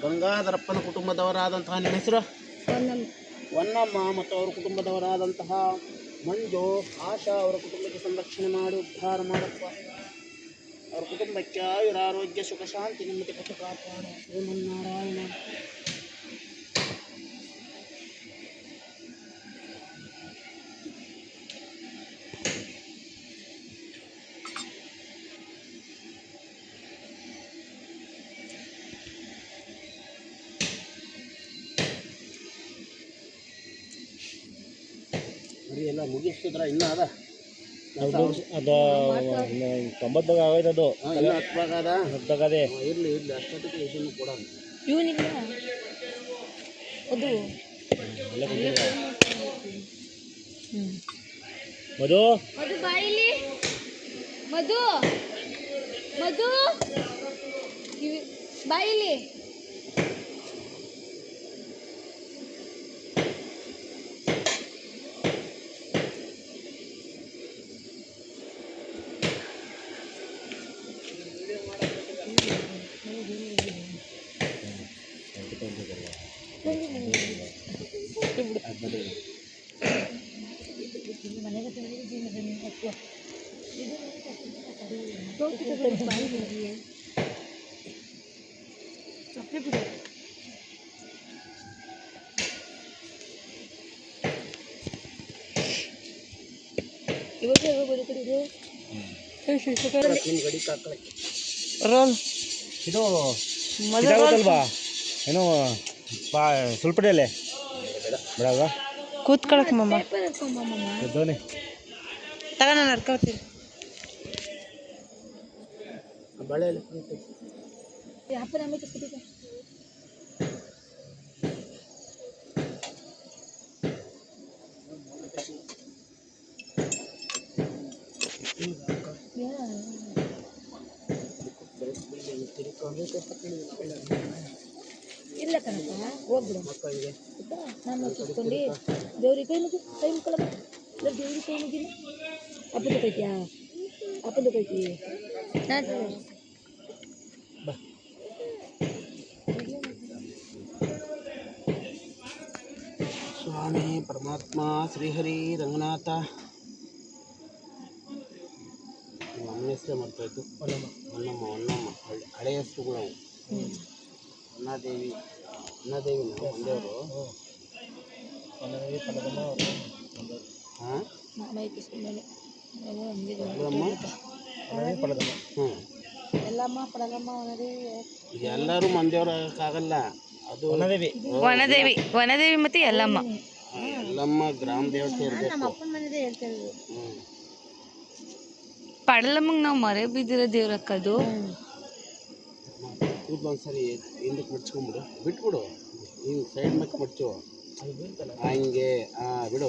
ಗಂಗಾಧರಪ್ಪನ ಕುಟುಂಬದವರಾದಂತಹ ನಿಮ್ಮ ಹೆಸರು ಹೊನ್ನಮ್ಮ ಮತ್ತು ಅವರ ಕುಟುಂಬದವರಾದಂತಹ ಮಂಜು ಆಶಾ ಅವರ ಕುಟುಂಬಕ್ಕೆ ಸಂರಕ್ಷಣೆ ಮಾಡಿ ಉದ್ಧಾರ ಮಾಡಪ್ಪ. ಅವ್ರ ಕುಟುಂಬಕ್ಕೆ ಆಯುರಾರೋಗ್ಯ ಸುಖ ಶಾಂತಿ ನೆಮ್ಮದಿ ಕೊಟ್ಟು ಕಾಪಾಡು ಶ್ರೀಮನ್ನಾರಾಯಣ. ಬರೀ ಎಲ್ಲ ಮುಗಿಸಿದ್ರ ಇನ್ನೂ ಅದ ಅದು 90 ಆಗೋಯ್ತು ಅದು ಇನ್ನೂ 10 ಭಾಗ ಅದ. ತಗದೆ ಇರಲಿ ಅಷ್ಟೊತ್ತಿಗೆ ಇದನ್ನು ಕೊಡೋಣ. ಇವನಿಗೆ ಅದು ಮಧು ಮಧು ಬಾಯಿಲಿ ಮಧು ಮಧು ಬಾಯಿಲಿ ಗಡಿ ಕಾಕಳಕ್ಕೆ ರೋಲ್ ಇದು ಇದಾಗುತ್ತಲ್ವಾ ಏನೋ ಸುಲ್ಪಡಿಯಲ್ಲೇ ಬೇಡವಾ ಕೂತ್ಕೊಳಕ್ ಮಮ್ಮ ಎದ್ದೋನೆ ತಗ ನಾನು ನಡ್ಕೊಳ್ತೀನಿ. ಬಳೆಯಲ್ಲಿ ಇಲ್ಲ ಕಣಪ್ಪ ಹೋಗ್ಬಿಡು ಮಕ್ಕಳಿಗೆ ನಾನು ಕಿತ್ಕೊಂಡು ದೇವ್ರಿಗೆ ಕೈ ಮುಗಿ ಕೈ ಮುಕ್ಕಲ್ಲ ದೇವ್ರಿಗೆ ಕೈ ಮುಗಿನ ಅಪ್ಪದ ಕೈತಿಯಾ ಅಪ್ಪದ ಕೈತಿ ನಾನು ಸ್ವಾಮಿ ಪರಮಾತ್ಮ ಶ್ರೀಹರಿ ರಂಗನಾಥ. ನಮ್ಮ ಹೆಸರೇ ಮಾಡ್ತಾಯಿತ್ತು ಹೊನ್ನಮ್ಮ ಹಳೆಯ ಹೆಸರುಗಳು ಅವು. ಹೊನ್ನಾದೇವಿ ನಾವು ಒಂದೇವರು. ಹಾಂ ಎಲ್ಲಮ್ಮ ಪಡಗಮ್ಮ ಎಲ್ಲರೂ ಮಂದಿಯವ್ರು ಆಗಕ್ಕಾಗಲ್ಲ. ಅದು ವನದೇವಿ ಮತ್ತೆ ಎಲ್ಲಮ್ಮ ಎಲ್ಲಮ್ಮ ಗ್ರಾಮ ದೇವತೆ ಇರಬೇಕು. ಪಡಲಮ್ಮಂಗೆ ನಾವು ಮರೆ ಬಿದ್ದಿರೋ ದೇವ್ರಕ್ಕದು. ಒಂದ್ಸರಿ ಹಿಂದಕ್ಕೆ ಮಡ್ಚ್ಕೊಂಬಿಡು, ಬಿಟ್ಬಿಡು, ಹಿಂಗೆ ಸೈಡ್ ಮಕ್ಕೆ ಮಡ್ಚು, ಹಂಗೆ ಬಿಡು.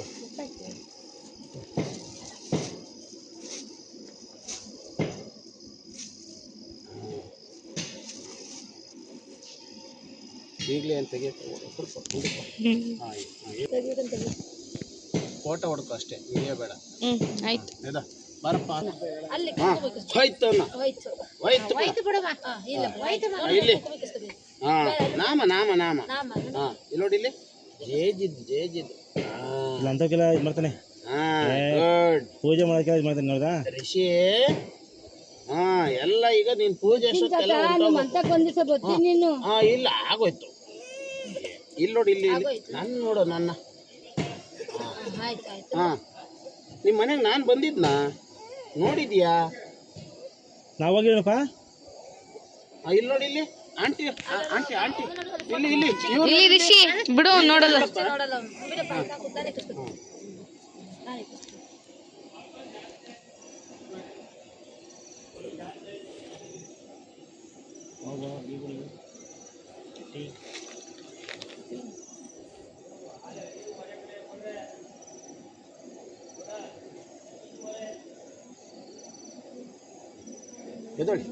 ಈಗಲೇ ಅಂತ ಸ್ವಲ್ಪ ಫೋಟೋ ಹೊಡ್ಕೊ ಅಷ್ಟೇ, ವಿಡಿಯೋ ಬೇಡ. ಆಯ್ತು ಆಯ್ತಾ ಬಾರಪ್ಪ. ಹೋಯ್ತು ಇಲ್ಲಿ ನಾಮ ಇಲ್ಲಿ ನೋಡಿ, ಇಲ್ಲಿ ಜೇಜಿದ್ ಇಲ್ಲ ಅಂತಕ್ಕೆಲ್ಲ ಇದು ಮಾಡ್ತಾನೆ. ಗುಡ್ ಪೂಜೆ ಮಾಡೋಕ್ಕೆಲ್ಲ ಇದು ಮಾಡ್ತಾನೆ ನೋಡ್ದಾ ರಿಷಿ. ಎಲ್ಲ ಈಗ ನೀನ್ ಪೂಜೆ ಅಷ್ಟೊತ್ತೆಲ್ಲ ಇಲ್ಲ ಆಗೋಯ್ತು. ಇಲ್ಲಿ ನೋಡಿ, ಇಲ್ಲಿ ನನ್ನ ನೋಡು, ನನ್ನ ನಿಮ್ಮ ಮನೆಗೆ ನಾನು ಬಂದಿದ್ನಾ ನೋಡಿದ್ಯಾ? ನಾವು ಹೋಗಿರೋಣಪ್ಪ. ಇಲ್ಲಿ ನೋಡಿ, ಇಲ್ಲಿ ಆಂಟಿ ಇಲ್ಲಿ ಇಲ್ಲಿ ರಿಷಿ ಬಿಡು ನೋಡಲ್ಲ. ಎದೊಳಿ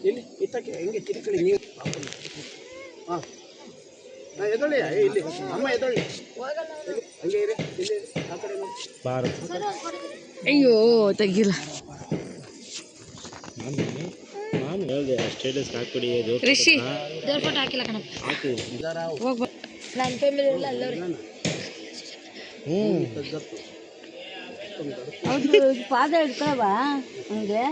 ಇಲ್ಲಿ ಇತ್ತಕ್ಕೆ ಹೆಂಗೆ ತಿರ್ಕಳಿ ನೀವು. ಹಾಂ ಎದೊಳಿ ಇಲ್ಲಿ ಅಮ್ಮ ಎದೊಳಿ ಹಂಗೆ ಇರಿ, ಇಲ್ಲಿ ಆ ಕಡೆ ನೋಡಿ. ಬಾರು ಅಯ್ಯೋ ತೆಗಿಲ್ಲ. ನಾನು ಸ್ಟೇಟಸ್ ಹಾಕ್ಬಿಡಿ ರಿಷಿ ಹಾಕಿ ನನ್ನ ಫ್ಯಾಮಿಲಿ ಎಲ್ಲ ಅಲ್ಲವ್ರೆ. ಹೌದು ಪಾದ ಹಿಡ್ಕೊಳವಾ ಹಂಗೆ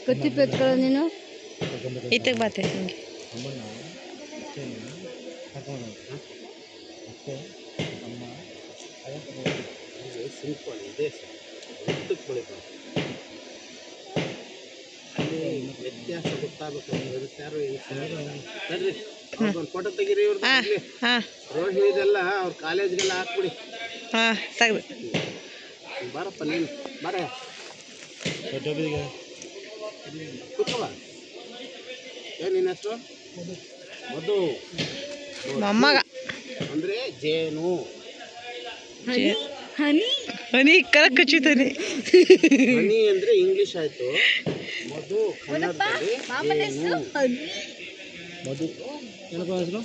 ಕತ್ತಿ ಎತ್ಕೊಳ್ಳೋ ನೀನು ಈತಗೆ ಬಾತೆ ನಿಮಗೆ ಸಿಂಪಲ್ ಇದೆ ಅಲ್ಲಿ ವ್ಯತ್ಯಾಸ ಗೊತ್ತಾಗಬೇಕು. ಒಂದು ಫೋಟೋ ತೆಗೀರಿ ಇವ್ರು ಹಾಂ ರೋಹಿಣಿದೆಲ್ಲ ಅವ್ರ ಕಾಲೇಜ್ಗೆಲ್ಲ ಹಾಕ್ಬಿಡಿ. ಹಾಂ ತೆಗ್ದು ಬಾರಪ್ಪ ನೀನು ಬಾರ ಕೂತ್ಕೊಳ. ಏನು ನಿನ್ನ ಹೆಸರು? ಮಧು. ಮೊಮ್ಮಗ ಅಂದರೆ ಜೇನು. ಹನಿ ಕರ ಕಚ್ಚುತ್ತಾನೆ. ಹನಿ ಅಂದರೆ ಇಂಗ್ಲೀಷ್ ಆಯಿತು. ಮಧು ಕನ್ನಡದಲ್ಲಿ ಜೇನು. ಮಧು ಏನಪ್ಪ ಹೆಸರು?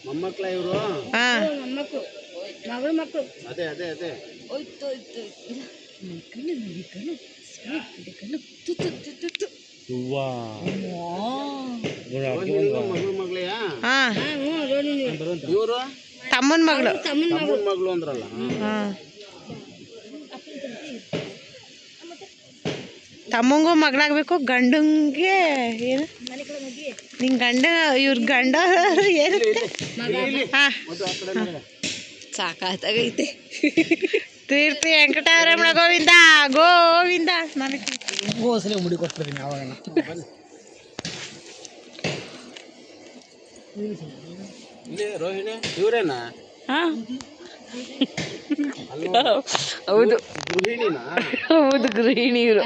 ಮೊಮ್ಮಕ್ಕಳ ಇವರು? ಹಾಂ ಮಕ್ಕಳು ಮಗಳ ಮಕ್ಕಳು. ಅದೇ ಅದೇ ಅದೇ ಹೋಯ್ತು ಹೋಯ್ತು ಹೂವಾ ಮಗಳು ಮಗಳೇಯಾ? ಹಾಂ ಇವರು ತಮ್ಮನ ಮಗಳು. ತಮ್ಮನ ಮಗಳು ಅಂದ್ರಲ್ಲ. ಹಾಂ ತಮ್ಮಂಗೂ ಮಗಳಾಗಬೇಕು, ಗಂಡಂಗೆ ಏನು ನಿನ್ನ ಗಂಡ ಇವ್ರ ಗಂಡ ಏನಿರುತ್ತೆ? ಹಾಂ ಮಧು ಆ ಕಡೆ ನೋಡು. ಸಾಕಾಗೈತೆ. ತೀರ್ತಿ ವೆಂಕಟರಮಣ ಗೋವಿಂದ ಗೋವಿಂದ. ನನಗೆ ಮುಡಿ ಕೊಟ್ಬಿಡ್ತೀನಿ ಯಾವಾಗ. ಇಲ್ಲಿ ರೋಹಿಣಿ ಇವರೇನಾ? ಹಾಂ ಹೌದು ಗೃಹಿಣಿನಾ? ಹೌದು ಗೃಹಿಣಿ ಇವರು.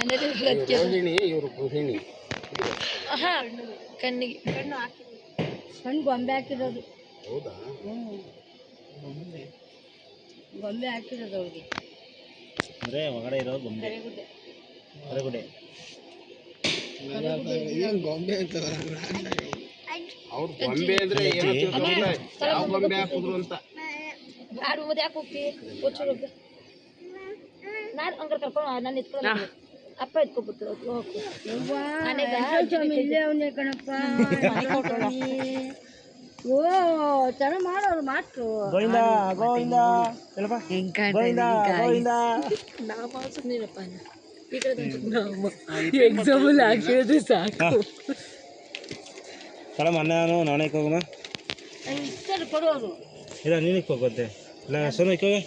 ರೋಹಿಣಿ ಇವರು ಗೃಹಿಣಿ. ಕಣ್ಣಿಗೆ ಕಣ್ಣು ಗೊಂಬೆ ಹಾಕಿರೋದು. ಹೌದಾ? ಗೊಂಬೆ ಹಾಕಿರೋದು ಅವ್ರಿಗೆ. ಅಂದರೆ ಹೊರಗಡೆ ಇರೋ ಗೊಂಬೆ ಹೊರಗಡೆ ಅವ್ರ ಗೊಂಬೆ ಅಂದ್ರೆ ಏನೋ ತಿಳ್ಕೊಂಡ್ರೆ ಯಾವ ಗೊಂಬೆ ಹಾಕಿದ್ರು ಅಂತ. ಯಾರು ಮತ್ತೆ ಯಾಕೆ ಹೋಗ್ತೀವಿ ಕೊಚ್ಚೋಕೆ? ನಾನು ಹಂಗಾರೆ ಕರ್ಕೊಂಡು ನಾನು ಎತ್ಕೊಂಡು ಅಪ್ಪ ಎತ್ಕೊಬಿಡ್ತಾರೆ. ಅವನೇ ಕಣಪ್ಪ. ಓ ಚೆನ್ನಾಗಿ ಮಾಡೋರು ಮಾತು. ಗೋವಿಂದ ಗೋವಿಂದ ಹೇಳಪ್ಪ. ಸುಮ್ಮನಿರಪ್ಪ ಎಕ್ಸಾಂಪಲ್ ಹಾಕಿರೋದು ಸಾಕು. ಸಲ ಮೊನ್ನೆ ನಾಣಯಕ್ಕೆ ಹೋಗೋಣ. ಕೊಡೋರು ಇಲ್ಲ ನೀನಕ್ಕೆ ಹೋಗುತ್ತೆ. ಇಲ್ಲ ಸೋನು ಹೋಗಿ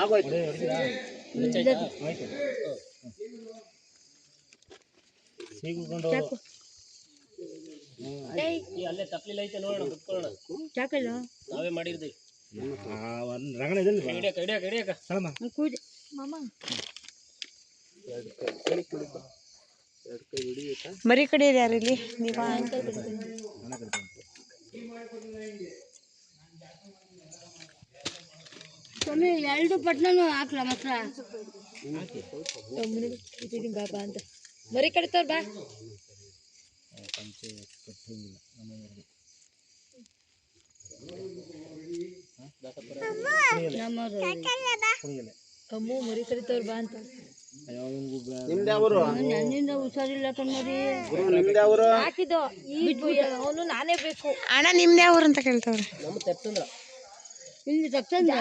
ಆಗೋಯ್ತು. ಹೀಗಿಕೊಂಡು ಅಲ್ಲೇ ತಪ್ಪಲಿಲ್ಲ ಐತೆ ನೋಡೋಣ ಕುತ್ಕೊಳ್ಳೋಣ. ಚಾಕಲ್ಲ ನಾವೇ ಮಾಡಿರ್ತೀವಿ. ರಂಗಣ ಇದೆಯಲ್ಲ ಸಲಮ್ಮ ಕೂಡಿ ಮಾಮ ಮರಿ ಕಡಿಯೋರು ಯಾರು ಇಲ್ಲಿ? ನೀವು ಸ್ವಾಮಿ ಎರಡು ಪಟ್ನೂ ಹಾಕ್ಲ ಮಾತ್ರ ಬಾಬಾ ಅಂತ ಮರಿ ಕಡಿತಾರ ಬಾ. ಅಮ್ಮು ಮರಿ ಕಡಿತಾವ್ರ ಬಾ ಅಂತ. ನಿಮ್ದು ಯಾವರು? ನನ್ನಿಂದ ಹುಷಾರಿಲ್ಲ ಕಣ್ಮರಿ. ನಿಮ್ದು ಯಾವರು? ಹಾಕಿದ್ದು ಅವನು ನಾನೇ ಬೇಕು. ಅಣ್ಣ ನಿಮ್ದು ಯಾವ ಊರು ಅಂತ ಕೇಳ್ತವ್ರೆ. ಇಲ್ಲಿ ತಪ್ಸಂದ್ರ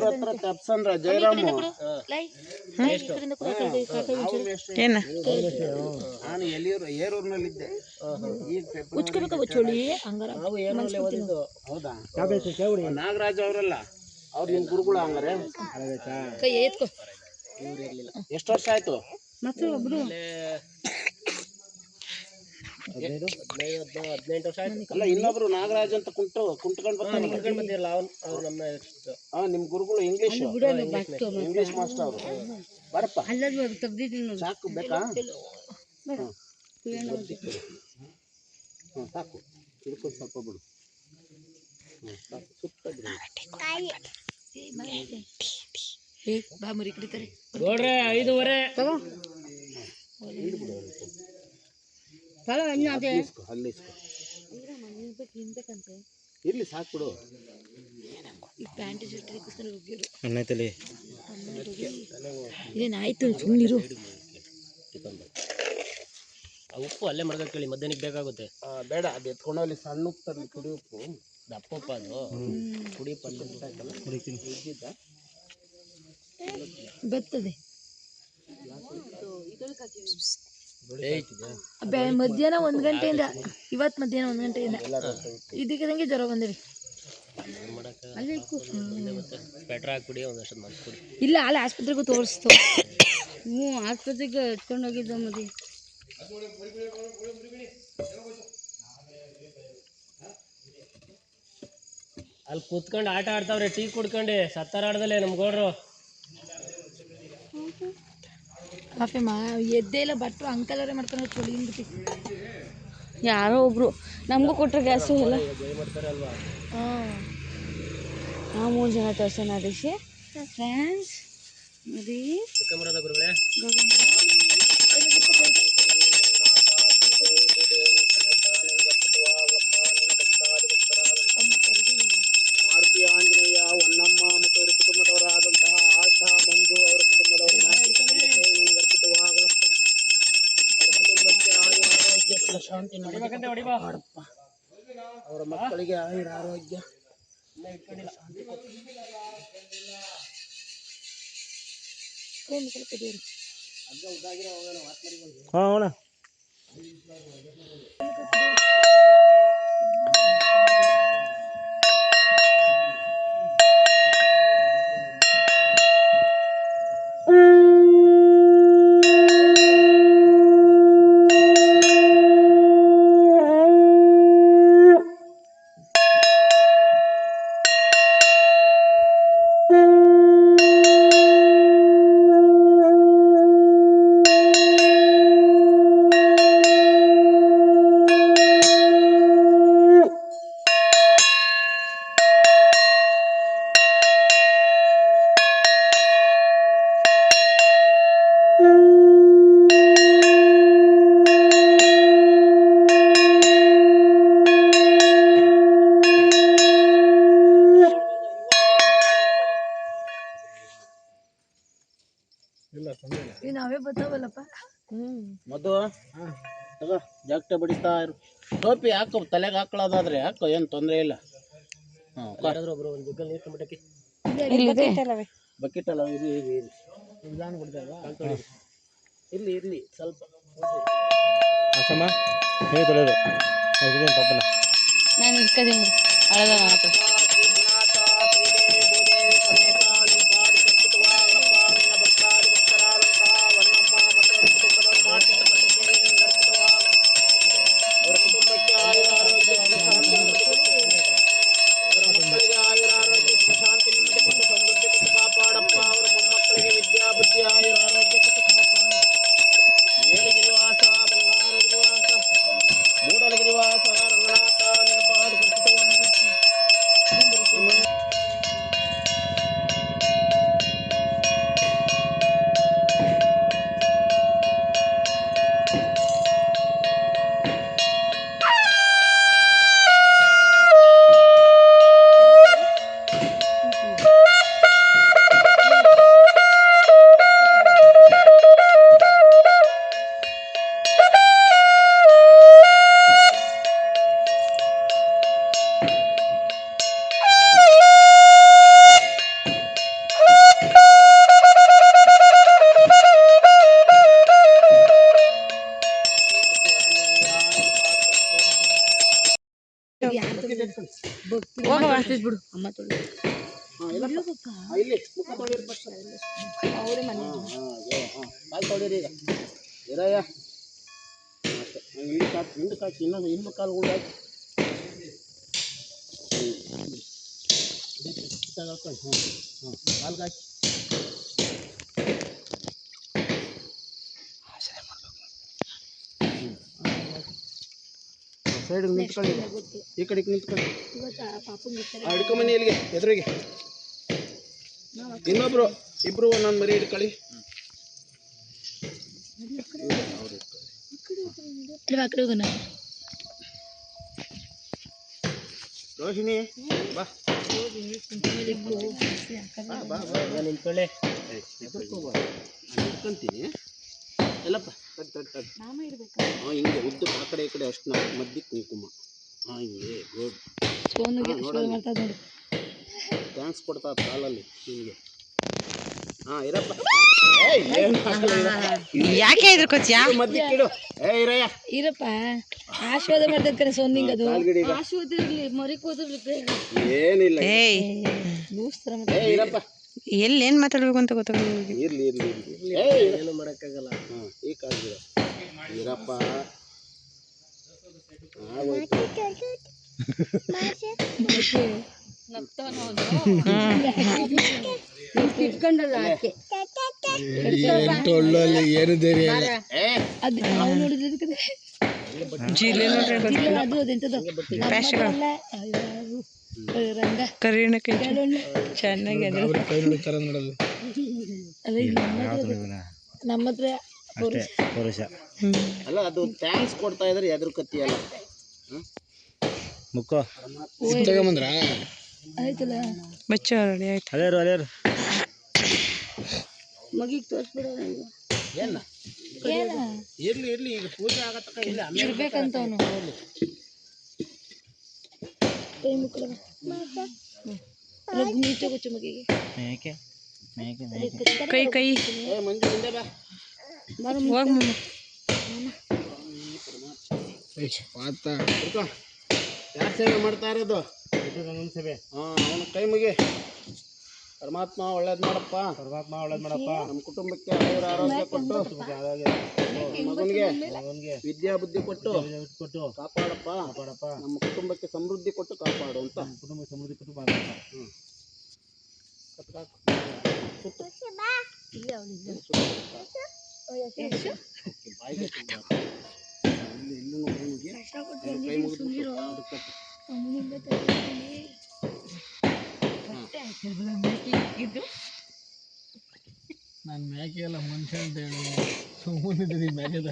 ಹತ್ರ ತಪ್ಸಂದ್ರ ಜಯರಾಮ್. ಏನ ನಾನು ಏರೂರಿನಲ್ಲಿದ್ದೆ. ಉಚ್ಕೋಬೇಕ ಚೋಳಿ ಹಂಗಾರ. ಹೌದಾ? ನಾಗರಾಜ್ ಅವರಲ್ಲ ಅವ್ರು ನಿಮ್ಮ ಗುರುಗಳು ಹಂಗಾರೆ? ಕೈ ಎತ್ಕೋ. ಎಷ್ಟು ವರ್ಷ ಆಯ್ತು? ಮತ್ತೆ ಒಬ್ರು ಅಲ್ಲ ಇನ್ನೊಬ್ರು ನಾಗರಾಜ್ ಅಂತ ಕುಂಟ್ಕೊಂಡು ಬರ್ತಾರಲ್ಲ ನಿಮ್ ಗುರುಗಳು ಇಂಗ್ಲಿಷ್ ಮಾಸ್ಟರ್ ಅವರು. ಬರಪ್ಪ ಸಾಕು ಬೇಕಾ? ಸಾಕು ತಿಳ್ಕೊಂಡು ಸ್ವಲ್ಪ ಬಿಡು. ಸುತ್ತ ಬಿಡು. ಬಾ ಮರಿ ಕಡಿತಾರೆ. 5:30 ಇಸ್ಕೊ, ಅಲ್ಲೇ ಇಸ್ಕೊ. ಇರ್ಲಿ ಸಾಕು ಬಿಡು. ಅನ್ನೈತಲ್ಲಿ ಏನಾಯ್ತು ಸುಮ್ಮನಿರು. ಆ ಉಪ್ಪು ಅಲ್ಲೇ ಮಡ್ಗಕ್ಕೆ ಕೇಳಿ, ಮಧ್ಯಾಹ್ನಕ್ಕೆ ಬೇಕಾಗುತ್ತೆ. ಬೇಡ, ಅದು ಎತ್ಕೊಂಡು ಅಲ್ಲಿ ಸಣ್ಣ ಉಪ್ಪು ತರಲಿ, ಕುಡಿ ಉಪ್ಪು. ದಪ್ಪ ಉಪ್ಪು ಅದು ಕುಡಿ ಉಪ್ಪು ಅಲ್ಲಿ ಬಿಟ್ಟಾಕಲ್ಲ ಇದ್ದಿದ್ದ. ಬರ್ತದೆ ಮಧ್ಯಾಹ್ನ 1 ಗಂಟೆಯಿಂದ ಇವತ್ತು ಮಧ್ಯಾಹ್ನ 1 ಗಂಟೆಯಿಂದ ಇದಕ್ಕಿದಂಗೆ ಜ್ವರ ಬಂದಿವಿ. ಸ್ವೆಟ್ರ್ ಹಾಕ್ಬಿಡಿ, ಒಂದಷ್ಟು ಮಾಡಿಸ್ಕೊಡಿ. ಇಲ್ಲ ಅಲ್ಲಿ ಆಸ್ಪತ್ರೆಗೂ ತೋರಿಸ್ತು. ಆಸ್ಪತ್ರೆಗೆ ಎತ್ಕೊಂಡು ಹೋಗಿದ್ದ ಮದಿ. ಅಲ್ಲಿ ಕೂತ್ಕೊಂಡು ಆಟ ಆಡ್ತಾವ್ರೆ, ಟೀ ಕುಡ್ಕೊಂಡು ಸತ್ತಾರಾಡ್ದಲ್ಲೇ ನಮ್ಮ ಗೌಡ್ರು. ಕಾಫಿ ಎದ್ದೇ ಇಲ್ಲ, ಬಟ್ಟು ಅಂಕಲರೇ ಮಾಡ್ಕೊಂಡು ಚಳಿ ಹಿಂಗ್ಬಿಟ್ಟು. ಯಾರೋ ಒಬ್ರು ನಮಗೂ ಕೊಟ್ಟರು ಗ್ಯಾಸು ಎಲ್ಲ. ಹಾಂ, ನಾವು 3 ಜನ ತೋರ್ಸೋಣ ಅದಕ್ಕೆ ಫ್ರೆಂಡ್ಸ್. ನೋಡಿ ಗುರುಗಳೇ, ಮಾರುತಿ ಆಂಜನೇಯ, ಹೊನ್ನಮ್ಮ ಮತ್ತು ಅವರ ಕುಟುಂಬದವರಾದಂತಹ ಆಶಾ, ಮಂಜು ಅವರ ಕುಟುಂಬದವರು ಗರ್ಭಿತವಾಗಲಪ್ಪ. ಅವರ ಕುಟುಂಬಕ್ಕೆ ಆಯುರ ಆರೋಗ್ಯ ಸುಖ ಶಾಂತಿ ಮಾಡಪ್ಪ. ಅವರ ಮಕ್ಕಳಿಗೆ ಆಯುರ ಆರೋಗ್ಯ ಹಾಂ ಅಣ್ಣ. ನಾವೇ ಬರ್ತಾವಲ್ಲಪ್ಪ. ಮಧು ತಗೋ, ಜಾಗಟೆ ಬಡಿಸ್ತಾ ಇರು. ಟೋಪಿ ಹಾಕೋ, ತಲೆಗೆ ಹಾಕೊಳ್ಳೋದಾದ್ರೆ ಹಾಕೋ, ಏನು ತೊಂದರೆ ಇಲ್ಲ. ಯಾರಾದ್ರೂ ಒಬ್ರು ಒಂದು ಜಗ್ಗಲ್ಲಿ ನೀರು ತುಂಬಿಟ್ಟಕ್ಕೆ. ಬಕೆಟ್ ಅಲ್ಲ, ಇರಿ ನಿಧಾನ ಬಿಡ್ತಾಯಿಲ್ವಾ? ಇರ್ಲಿ ಸ್ವಲ್ಪ ಅಸಮ್ಮ ಹೇಗೆ ತೊಳೆಯೋದು ಪಾಪನ. ನಾನು ಇಟ್ಕೋತೀನಿ ಬಿಡು, ಅಳದ ನನ್ನ ಹತ್ರ. ಬಿಡು ಅಮ್ಮ ತೊಳೆ. ಇಲ್ಲಿ ಮುಖ ತೊಳಿರಿ ಫಸ್ಟ್. ಅವರೇ ಮನೆ ಕಾಲು ತೊಳಿರಿ ಈಗ. ಇರಯ್ಯ ಅಷ್ಟೇ. ಹಿಂದಕ್ಕೆ ಹಾಕಿ ಇನ್ನೂ ಕಾಲುಗಳು ಹಾಕಿ ಕಾಲ್ಗೆ ಹಾಕಿ. ಸೈಡಿಗೆ ನಿಂತ್ಕೊಳ್ಳಿ, ಈ ಕಡೆಗೆ ನಿಂತ್ಕೊಳ್ಳಿ. ಹಿಡ್ಕೊಂಬನ್ನಿ ಇಲ್ಲಿಗೆ ಎದುರಿಗೆ. ಇಬ್ರು ಒಂದೊಂದು ಮರಿ ಹಿಡ್ಕೊಳ್ಳಿ. ಆ ಕಡೆ ಹೋಗೋಣ. ರೋಹಿಣಿ ಬಾ ಬಾ ಬಾ ನಿಂತ್ಕೊಳ್ಳಿ. ನಿಂತ್ಕೊಂತೀನಿ ಎಲ್ಲಪ್ಪ ಹಿಂಗೆ ಉದ್ದು ಆ ಕಡೆ ಈ ಕಡೆ ಅಷ್ಟು ನಾವು ಮಧ್ಯೆ ಕುಂಕುಮ ಹಿಂಗೆ ಗುಡ್ ನೋಡಿ. ಥ್ಯಾಂಕ್ಸ್ ಕೊಡ್ತಾ ಕಾಲಲ್ಲಿ ನಿಮಗೆ ಇರಪ್ಪ ಯಾಕೆ ಹೆದರ್ಕೋತಿಯಾ? ಮಧ್ಯೆ ಕಿಡು ಇರಯ್ಯ ಇರಪ್ಪ ಆಶೀರ್ವಾದ ಮಾಡ್ತದ ಕರೆ ಸೊನ್ನಿಂಗ್ ಅದು ಕಾಲ್ಗಿಡಿ ಈಗ. ಆಶೀರ್ವಾದ ಇರ್ಲಿ ಮರಿ ಕೂದಲು ಏನಿಲ್ಲ ಏಯ್ ದೂಸ್ತರ ಇರಪ್ಪ ಎಲ್ಲೇನು ಮಾತಾಡ್ಬೇಕು ಅಂತ ಗೊತ್ತಾಗಲ್ಲ. ಇರ್ಲಿ ಇರ್ಲಿ ಇರ್ಲಿ ಏನು ಮಾಡೋಕ್ಕಾಗಲ್ಲ. ಈ ಕಾಲ್ಗಿಡ ಇರಪ್ಪ ಆಗೋಯ್ತು ಇಟ್ಕೊಂಡಲ್ಲ ಆಕೆ ಅದು ನಾವು ನೋಡಿದ್ರೆ ಜಿಲ್ಲೆ ನೋಡ್ರಿ ಅದು ಅದೆಂತದು ರಂಗ ಕರಿಯಣಕ್ಕೆ ಚೆನ್ನಾಗಿ ಅದು ಅದೇ ನಮ್ಮ ಹತ್ರ ಅಲ್ಲ ಅದು ಥ್ಯಾಂಕ್ಸ್ ಕೊಡ್ತಾ ಇದ್ರೆ ಎದುರು ಕತ್ತಿ ಅಲ್ಲ ಮುಕ್ಕೋ ಆಯ್ತಲ್ಲ ಬಚ್ಚ ರೆಡಿ ಆಯ್ತು. ಅದೇರು ಮಗಿಗೆ ತೋರಿಸ್ಬಿಡ ಏನ ಇರ್ಲಿ ಇರ್ಲಿ ಈಗ ಪೂಜೆ ಆಗತ್ತಕ್ಕ ಇಲ್ಲ ಇರ್ಬೇಕಂತ ಅವನು ಕೈ ಮುಕ್ಕಳ ನೀರು ತಗೋಚು ಮಗಿಗೆ ಕೈ ಕೈ ಮಂಜು ಮುಂದೆ ಬಾ ಹೋಗ್ ಮಮ್ಮ. ಯಾರು ಸೇವೆ ಮಾಡ್ತಾ ಇರೋದು ಅವನ ಕೈ ಮುಗಿ ಪರಮಾತ್ಮ ಒಳ್ಳೇದ್ ಮಾಡಪ್ಪ ನಮ್ಮ ಕುಟುಂಬಕ್ಕೆ ಆಯುರ ಆರೋಗ್ಯ ಕೊಟ್ಟು ಮಗನಿಗೆ ವಿದ್ಯಾ ಬುದ್ಧಿ ಕೊಟ್ಟು ಕಾಪಾಡಪ್ಪ ನಮ್ಮ ಕುಟುಂಬಕ್ಕೆ ಸಮೃದ್ಧಿ ಕೊಟ್ಟು ಕಾಪಾಡು ಅಂತ ಕೈ ಮುಗಿದು ನಾನು ಮ್ಯಾಕೆ ಎಲ್ಲ ಮನುಷ್ಯ ಅಂತ ಹೇಳಿ ಸುಮ್ಮನಿದ್ದೀನಿ ಮ್ಯಾಕೆದ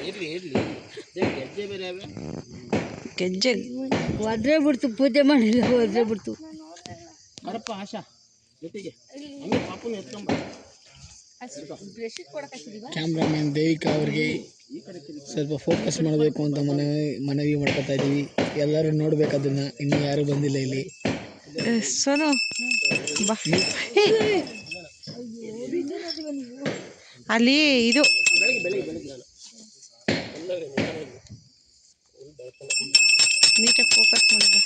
ಇರ್ಲಿ ಇರ್ಲಿ ಗೆಜ್ಜೆ ಬೇರೆ ಅವೆ ಗೆಜ್ಜೆ ಒದ್ರೆ ಬಿಡ್ತು ಪೂಜೆ ಮಾಡಿಲ್ಲ ಒದ್ರೆ ಬಿಡ್ತು ಬರಪ್ಪ ಆಶಾ ಜೊತೆಗೆ ಹಂಗೆ ಪಾಪುನ ಎತ್ಕೊಂಬ ಕ್ಯಾಮ್ರಾಮನ್ ದೇವಿಕಾ ಅವ್ರಿಗೆ ಸ್ವಲ್ಪ ಫೋಕಸ್ ಮಾಡಬೇಕು ಅಂತ ಮನವಿ ಮಾಡ್ಕೊತಾ ಇದ್ದೀವಿ. ಎಲ್ಲರೂ ನೋಡ್ಬೇಕು ಅದನ್ನ, ಇನ್ನೂ ಯಾರು ಬಂದಿಲ್ಲ ಇಲ್ಲಿ. ಸೋನು ಬಾ. ಅಲ್ಲಿ ಇದು ನೀಟಾಗಿ ಫೋಕಸ್ ಮಾಡಿದ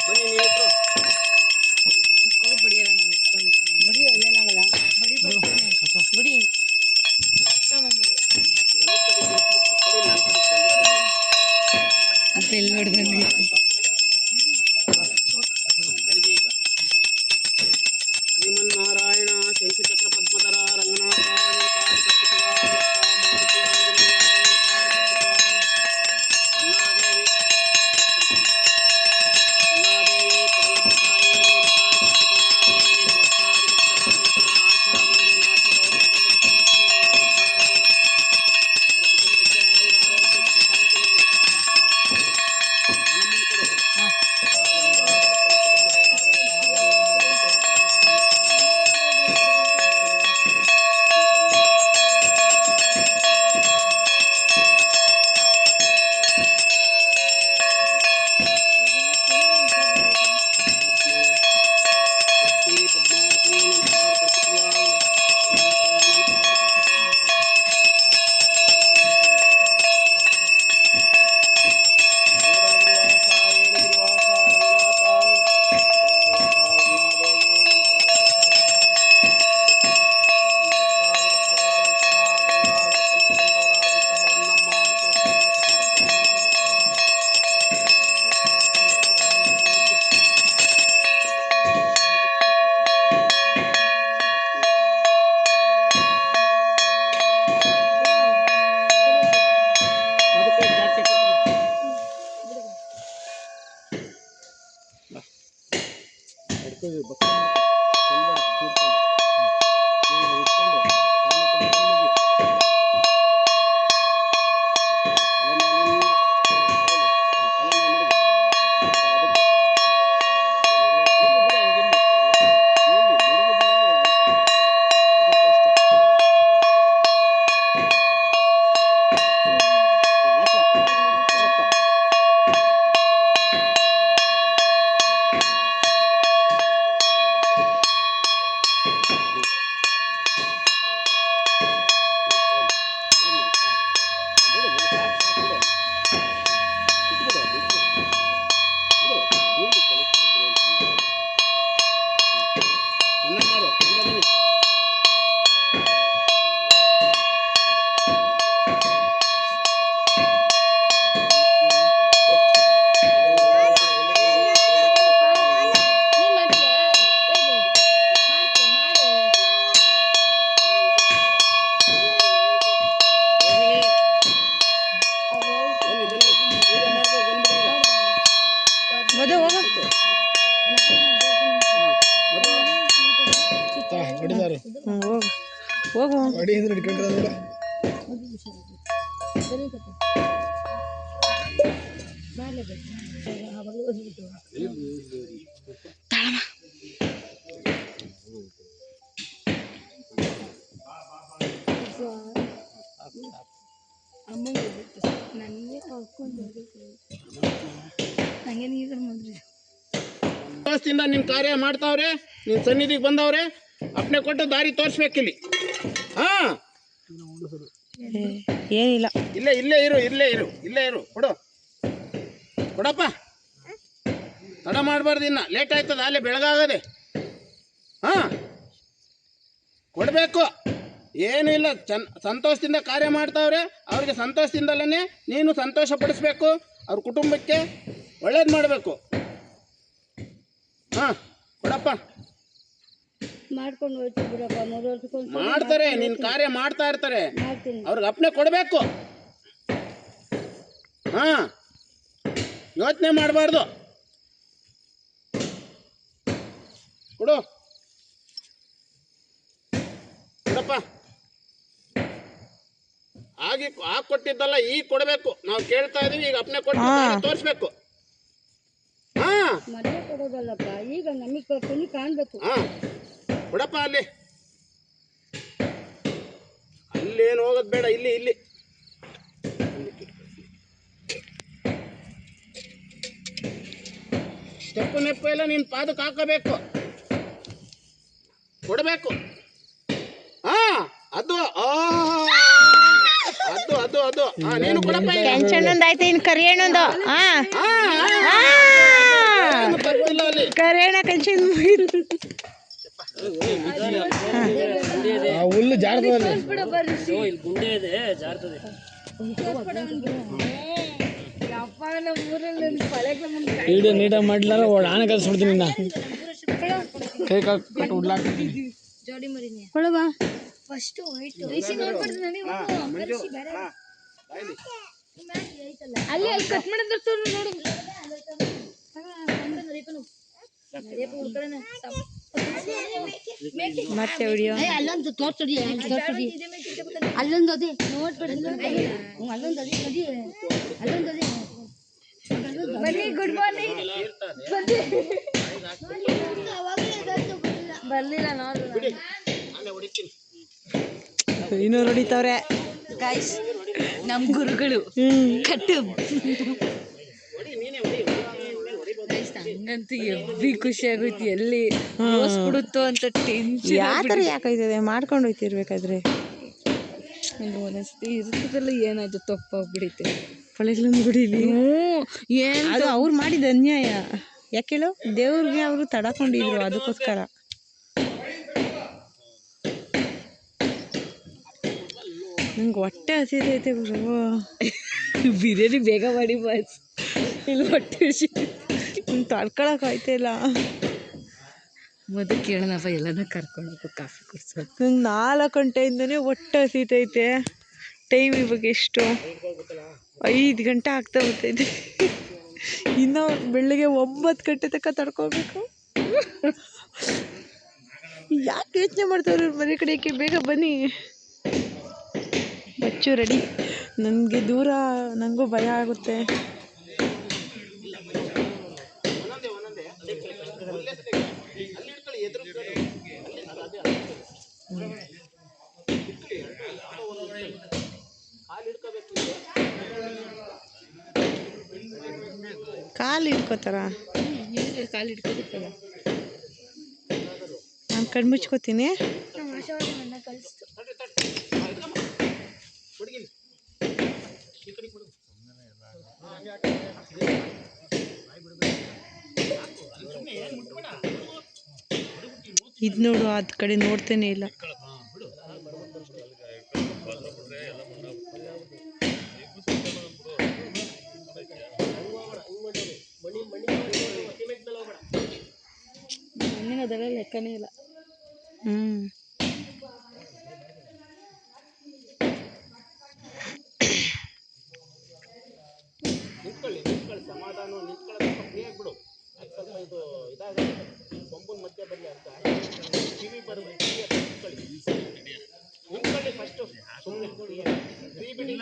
ಬನ್ನಿ ನೀವಿಬ್ರು. ಬೆಳಗ್ಗೆ ಈಗ ಶ್ರೀಮನ್ನಾರಾಯಣ ಶಂಕುಚಕ್ರ ಪದ್ಮಧರ ರಂಗನಾಥ ಹೊಡಿದಾರು ಹೋಗು ಹೊಡಿ ಅಂದ್ರೆ ಹಿಡ್ಕೊಂಡ್ರೆ ವ್ಯವಸ್ಥೆಯಿಂದ ನಿನ್ ಕಾರ್ಯ ಮಾಡ್ತಾವ್ರೆ, ನಿನ್ ಸನ್ನಿಧಿಗೆ ಬಂದವ್ರೆ, ಅಪ್ನೆ ಕೊಟ್ಟು ದಾರಿ ತೋರಿಸ್ಬೇಕಿಲ್ಲಿ. ಹಾ ಏನಿಲ್ಲ, ಇಲ್ಲೇ ಇರು ಕೊಡು, ಕೊಡಪ್ಪ. ತಡ ಮಾಡಬಾರ್ದು, ಇನ್ನ ಲೇಟ್ ಆಯ್ತದ, ಅಲ್ಲೇ ಬೆಳಗಾಗದೆ. ಹಾ ಕೊಡಬೇಕು, ಏನೂ ಇಲ್ಲ. ಸಂತೋಷದಿಂದ ಕಾರ್ಯ ಮಾಡ್ತಾವ್ರೆ, ಅವ್ರಿಗೆ ಸಂತೋಷದಿಂದಲೇ ನೀನು ಸಂತೋಷ ಪಡಿಸ್ಬೇಕು, ಅವ್ರ ಕುಟುಂಬಕ್ಕೆ ಒಳ್ಳೇದು ಮಾಡಬೇಕು. ಹಾ ಕೊಡಪ್ಪ. ಮಾಡ್ತಾರೆ, ನಿನ್ ಕಾರ್ಯ ಮಾಡ್ತಾ ಇರ್ತಾರೆ, ಅವ್ರಿಗೆ ಅಪ್ಪನೆ ಕೊಡಬೇಕು. ಹಾ ಯೋಚನೆ ಮಾಡಬಾರ್ದು, ಕೊಡು ಕೊಡಪ್ಪ. ಆಗಿ ಕೊಟ್ಟಿದ್ದಲ್ಲ, ಈಗ ಕೊಡಬೇಕು. ನಾವು ಕೇಳ್ತಾ ಇದೀವಿ, ಈಗ ಅಪ್ಪನೆ ಕೊಟ್ಟು ತೋರಿಸ್ಬೇಕು. ಹಾ ಕೊಡೋದಲ್ಲಪ್ಪ, ಈಗ ನಮಗೆ ಕಾಣ್ಬೇಕು. ಹಾ ಕೊಡಪ್ಪ. ಅಲ್ಲೇನು ಹೋಗೋದು ಬೇಡ, ಇಲ್ಲಿ ಸ್ಟೆಪ್ಪು ನೆಪ್ಪು ಎಲ್ಲ ನಿನ್ ಪಾದಕ್ಕೆ ಹಾಕಬೇಕು, ಕೊಡಬೇಕು. ಹಾ ಅದು ನೀನು ಕೊಡಪ್ಪ. ಟೆನ್ಷನ್ ಒಂದಾಯ್ತು, ಇನ್ನು ಕರಿಯಣ್ಣೊಂದು. ಆ ಹುಲ್ಲು ಜಾಡ್ತದಲ್ಲಿ ವಿಡಿಯೋ ನೀಟಾಗಿ ಮಾಡ್ಲಾರ ಆನೆ ಕಲ್ಸ್ಬಿಡ್ತೀನಿ ಇನ್ನ ಕೈ ಕಟ್ಟು ಉಡ್ಲಾಕ್ತೀನಿ. ಅಲ್ಲಿ ಕಟ್ ಮಾಡಿದ್ರೆ ನೋಡು ಮತ್ತೆ ವಿಡಿಯೋ ಅಲ್ಲೊಂದು ತೋರ್ಸಡಿ ಅಲ್ಲೊಂದು ಅದೇ ನೋಡ್ಬೇಡಿ ಅಲ್ಲೊಂದು ಅದೇ ಅಲ್ಲೊಂದು ಅದೇ ಬನ್ನಿ ಗುಡ್ ಮಾರ್ನಿಂಗ್ ಬರ್ಲಿಲ್ಲ ನೋಡಿ ಇನ್ನೂ ಹೊಡಿತಾವ್ರೆ ಗಾಯ್ಸ್ ನಮ್ಮ ಗುರುಗಳು ಕಟ್ಟು Guys, ನಂಗಂತೂ ಎವ್ವಿ ಖುಷಿ ಆಗೋಯ್ತು ಎಲ್ಲಿ ಬಿಡುತ್ತೋ ಅಂತ ಟೆನ್ಷನ್ ಯಾವ ಥರ ಯಾಕಾಯ್ತದೆ ಮಾಡ್ಕೊಂಡು ಹೋಯ್ತಿರ್ಬೇಕಾದ್ರೆ ಒಂದೊಂದ್ಸತಿ ಇರ್ತದಲ್ಲ ಏನಾಯ್ತು ತಪ್ಪಾಗ್ಬಿಡೈತೆ ಪಳೆಗ್ಲನ್ನ ಗುಡಿಲಿ ಏನ್ ಅದು ಅವ್ರು ಮಾಡಿದ ಅನ್ಯಾಯ. ಯಾಕೆ ಹೇಳು, ದೇವ್ರಿಗೆ ಅವರು ತಡಕೊಂಡಿದ್ರು ಅದಕ್ಕೋಸ್ಕರ. ನಂಗೆ ಹೊಟ್ಟೆ ಹಸಿದೈತೆ ಗುರು. ಬಿರಿಯಾನಿ ಬೇಗ ಮಾಡಿ ಬಾಸ್ ಇಲ್ಲಿ ಹೊಟ್ಟೆ ಹಸಿ ತಡ್ಕೊಳಕ್ ಆಯ್ತಿಲ್ಲ. ಮೊದಲು ಕೇಳೋಣಪ್ಪ ಎಲ್ಲನ ಕರ್ಕೊಂಡು ಕಾಫಿ ಕುಡ್ಸೋದು. ನಂಗೆ 4 ಗಂಟೆಯಿಂದನೇ ಹೊಟ್ಟೆ ಹಸಿತೈತೆ. ಟೈಮ್ ಇವಾಗ ಎಷ್ಟು 5 ಗಂಟೆ ಆಗ್ತಾ ಬರ್ತೈತೆ. ಇನ್ನೂ ಬೆಳಿಗ್ಗೆ 9 ಗಂಟೆ ತನಕ ತಡ್ಕೋಬೇಕು. ಯಾಕೆ ಯೋಚನೆ ಮಾಡ್ತಾವ್ರೆ ಮನೆ ಕಡೆಗೆ? ಬೇಗ ಬನ್ನಿ. ಬಚ್ಚು ರೆಡಿ. ನನಗೆ ದೂರ, ನನಗೂ ಭಯ ಆಗುತ್ತೆ. ಕಾಲು ಹಿಡ್ಕೋತಾರ? ಕಾಲು ಹಿಡ್ಕೋಬೇಕಲ್ಲ. ನಾನು ಕಣ್ಣು ಮುಚ್ಕೋತೀನಿ. ಇದು ನೋಡು, ಅದ್ ಕಡೆ ನೋಡ್ತೇನೆ ಇಲ್ಲ. ಮಣ್ಣಿನದೆಲ್ಲ ಲೆಕ್ಕನೇ ಇಲ್ಲ. ಸಮಾಧಾನ ಬಿಡು. ಸ್ವಲ್ಪ ಇದು ಇದಾಗುತ್ತೆ, ಕೊಂಬನ ಮಧ್ಯೆ ಬರಲಿ ಅಂತ ಕಿವಿ ಬರಬೇಕು. ನಿಂತ್ಕೊಳ್ಳಿ ಫಸ್ಟು, ಸುಮ್ಮನೆ ಫ್ರೀ ಬಿಡಿ.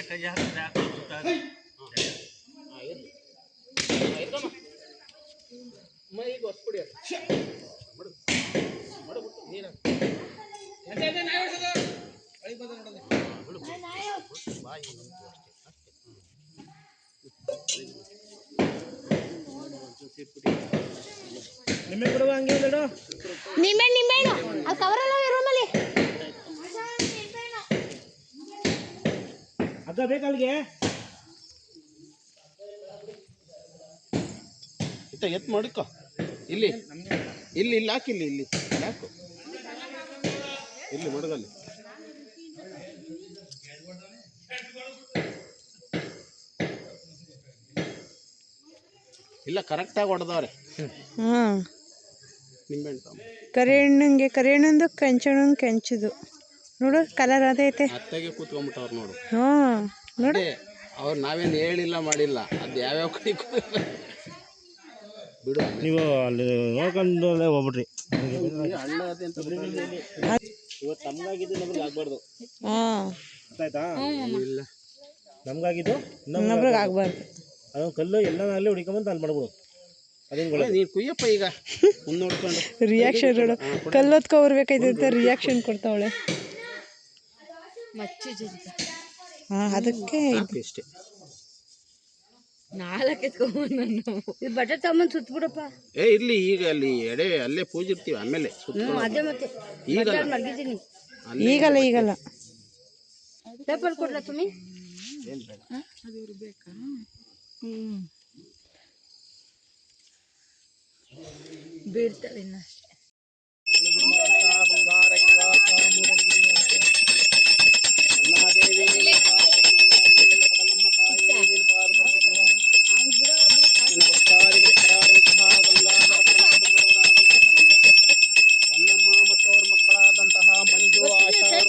ಕೈ ಹಾಕಿದ್ರೆ ಈಗ ಹೊಸ್ಬಿಡಿ ಮಾಡು ಮಾಡ್ಬಿಟ್ಟು ನೀರು ಬಾಯಿ ನಿಮ್ಮೆ ಬಿಡುವ ಹಂಗೆ ಹೇಳು. ನಿಂಬೆಹಣ್ಣು ಅದು ಕವರಲ್ಲ ರೂಮಲ್ಲಿ ಅದ ಬೇಕಲ್ಲಿಗೆ ಎತ್ ಮಾಡಿಕೊ. ಇಲ್ಲಿ ಇಲ್ಲಿ ಇಲ್ಲಿ ಹಾಕಿಲ್ಲಿ ಇಲ್ಲಿ ಹಾಕು. ಇಲ್ಲಿ ಮಡಗಲ್ಲಿ ಇಲ್ಲ, ಕರೆಕ್ಟಾಗಿ ಹೊಡೆದವ್ರೆ. ನಿಂಬೆಹಣ್ಣು ಕರಿಹಣ್ಣಂಗೆ ಕರಿಹಣ್ಣಂದು ಕೆಂಚಣ್ಣಂದು ಕೆಂಚದು ನೋಡು, ಕಲರ್ ಅದೈತೆ. ಅತ್ತೆಗೆ ಕೂತ್ಕೊಂಡ್ಬಿಟ್ಟವ್ರು ನೋಡು. ನೋಡಿ, ಅವ್ರು ನಾವೇನು ಹೇಳಿಲ್ಲ ಮಾಡಿಲ್ಲ, ಅದು ಯಾವ್ಯಾವ ಕಡೆ ಬಿಡು. ನೀವು ಅಲ್ಲಿ ನೋಡ್ಕೊಂಡು ಹೋಗ್ಬಿಟ್ರಿ. ಹಳ್ಳ ಅದೇ ಅಂತ ಇವತ್ತು ನಮ್ಗಾಗಿದ್ದು ನಮ್ಗೆ ಆಗ್ಬಾರ್ದು. ಆಯ್ತಾ? ಇಲ್ಲ, ನಮ್ಗಾಗಿದ್ದು ಇನ್ನೊಬ್ರಿಗೆ ಆಗ್ಬಾರ್ದು. ಅದೊಂದು ಕಲ್ಲು ಎಲ್ಲನಾಗಲಿ ಹುಡುಕೊಂಬಂತ ಅಲ್ಲಿ ಮಾಡ್ಬೋದು. ಅದೇನು ನೀನು ಕುಯ್ಯಪ್ಪ ಈಗ ಮುಂದೆ ನೋಡ್ಕೊಂಡು ರಿಯಾಕ್ಷನ್ ನೋಡು. ಕಲ್ಲೊತ್ಕೊ ಬರ್ಬೇಕಾಯ್ತು ಅಂತ ರಿಯಾಕ್ಷನ್ ಕೊಡ್ತಾವಳೆ. ಮಚ್ಚು ಜೊತೆ ಅದಕ್ಕೆ ಇಷ್ಟೇ. 4 ಎತ್ಕೊಂಬಂದು ನಾನು ಈ ಬಟ್ಟೆ ತಗೊಂಬಂದು ಸುತ್ತಬಿಡಪ್ಪ. ಇರ್ಲಿ, ಈಗ ಅಲ್ಲಿ ಎಡೆ ಅಲ್ಲೇ ಪೂಜೆ ಇರ್ತೀವಿ, ಆಮೇಲೆ ಅದೇ ಮತ್ತೆ ಮಲಗಿದ್ದೀನಿ. ಈಗಲ್ಲ ಪೇಪರ್ ಕೊಡ್ಲಾ ತುಮಿ? ಬೀಳ್ತವೆ ಇನ್ನಷ್ಟೇ. ಬಂಗಾರ ಗಿರಿವಾಸ ಮೂಡಲಗಿರಿವಾಸ ಅನ್ನಾದೇವಿ ನಿನ್ನ ಪಾದ ಕಟ್ಟಿತವಾಗಿ ಪಡಲಮ್ಮ ತಾಯಿ ನಿನ್ನ ಪಾದ ಕಟ್ಟಿತವಾಗಿ ನಿನ್ನ ಭಕ್ತಾದಿ ಭಕ್ತರಾದಂತಹ ಗಂಗಾಧರಪ್ಪನ ಕುಟುಂಬದವರಾದಂತಹ ಹೊನ್ನಮ್ಮ ಮತ್ತು ಅವ್ರ ಮಕ್ಕಳಾದಂತಹ ಮಂಜು ಆಶಾ ಅವರ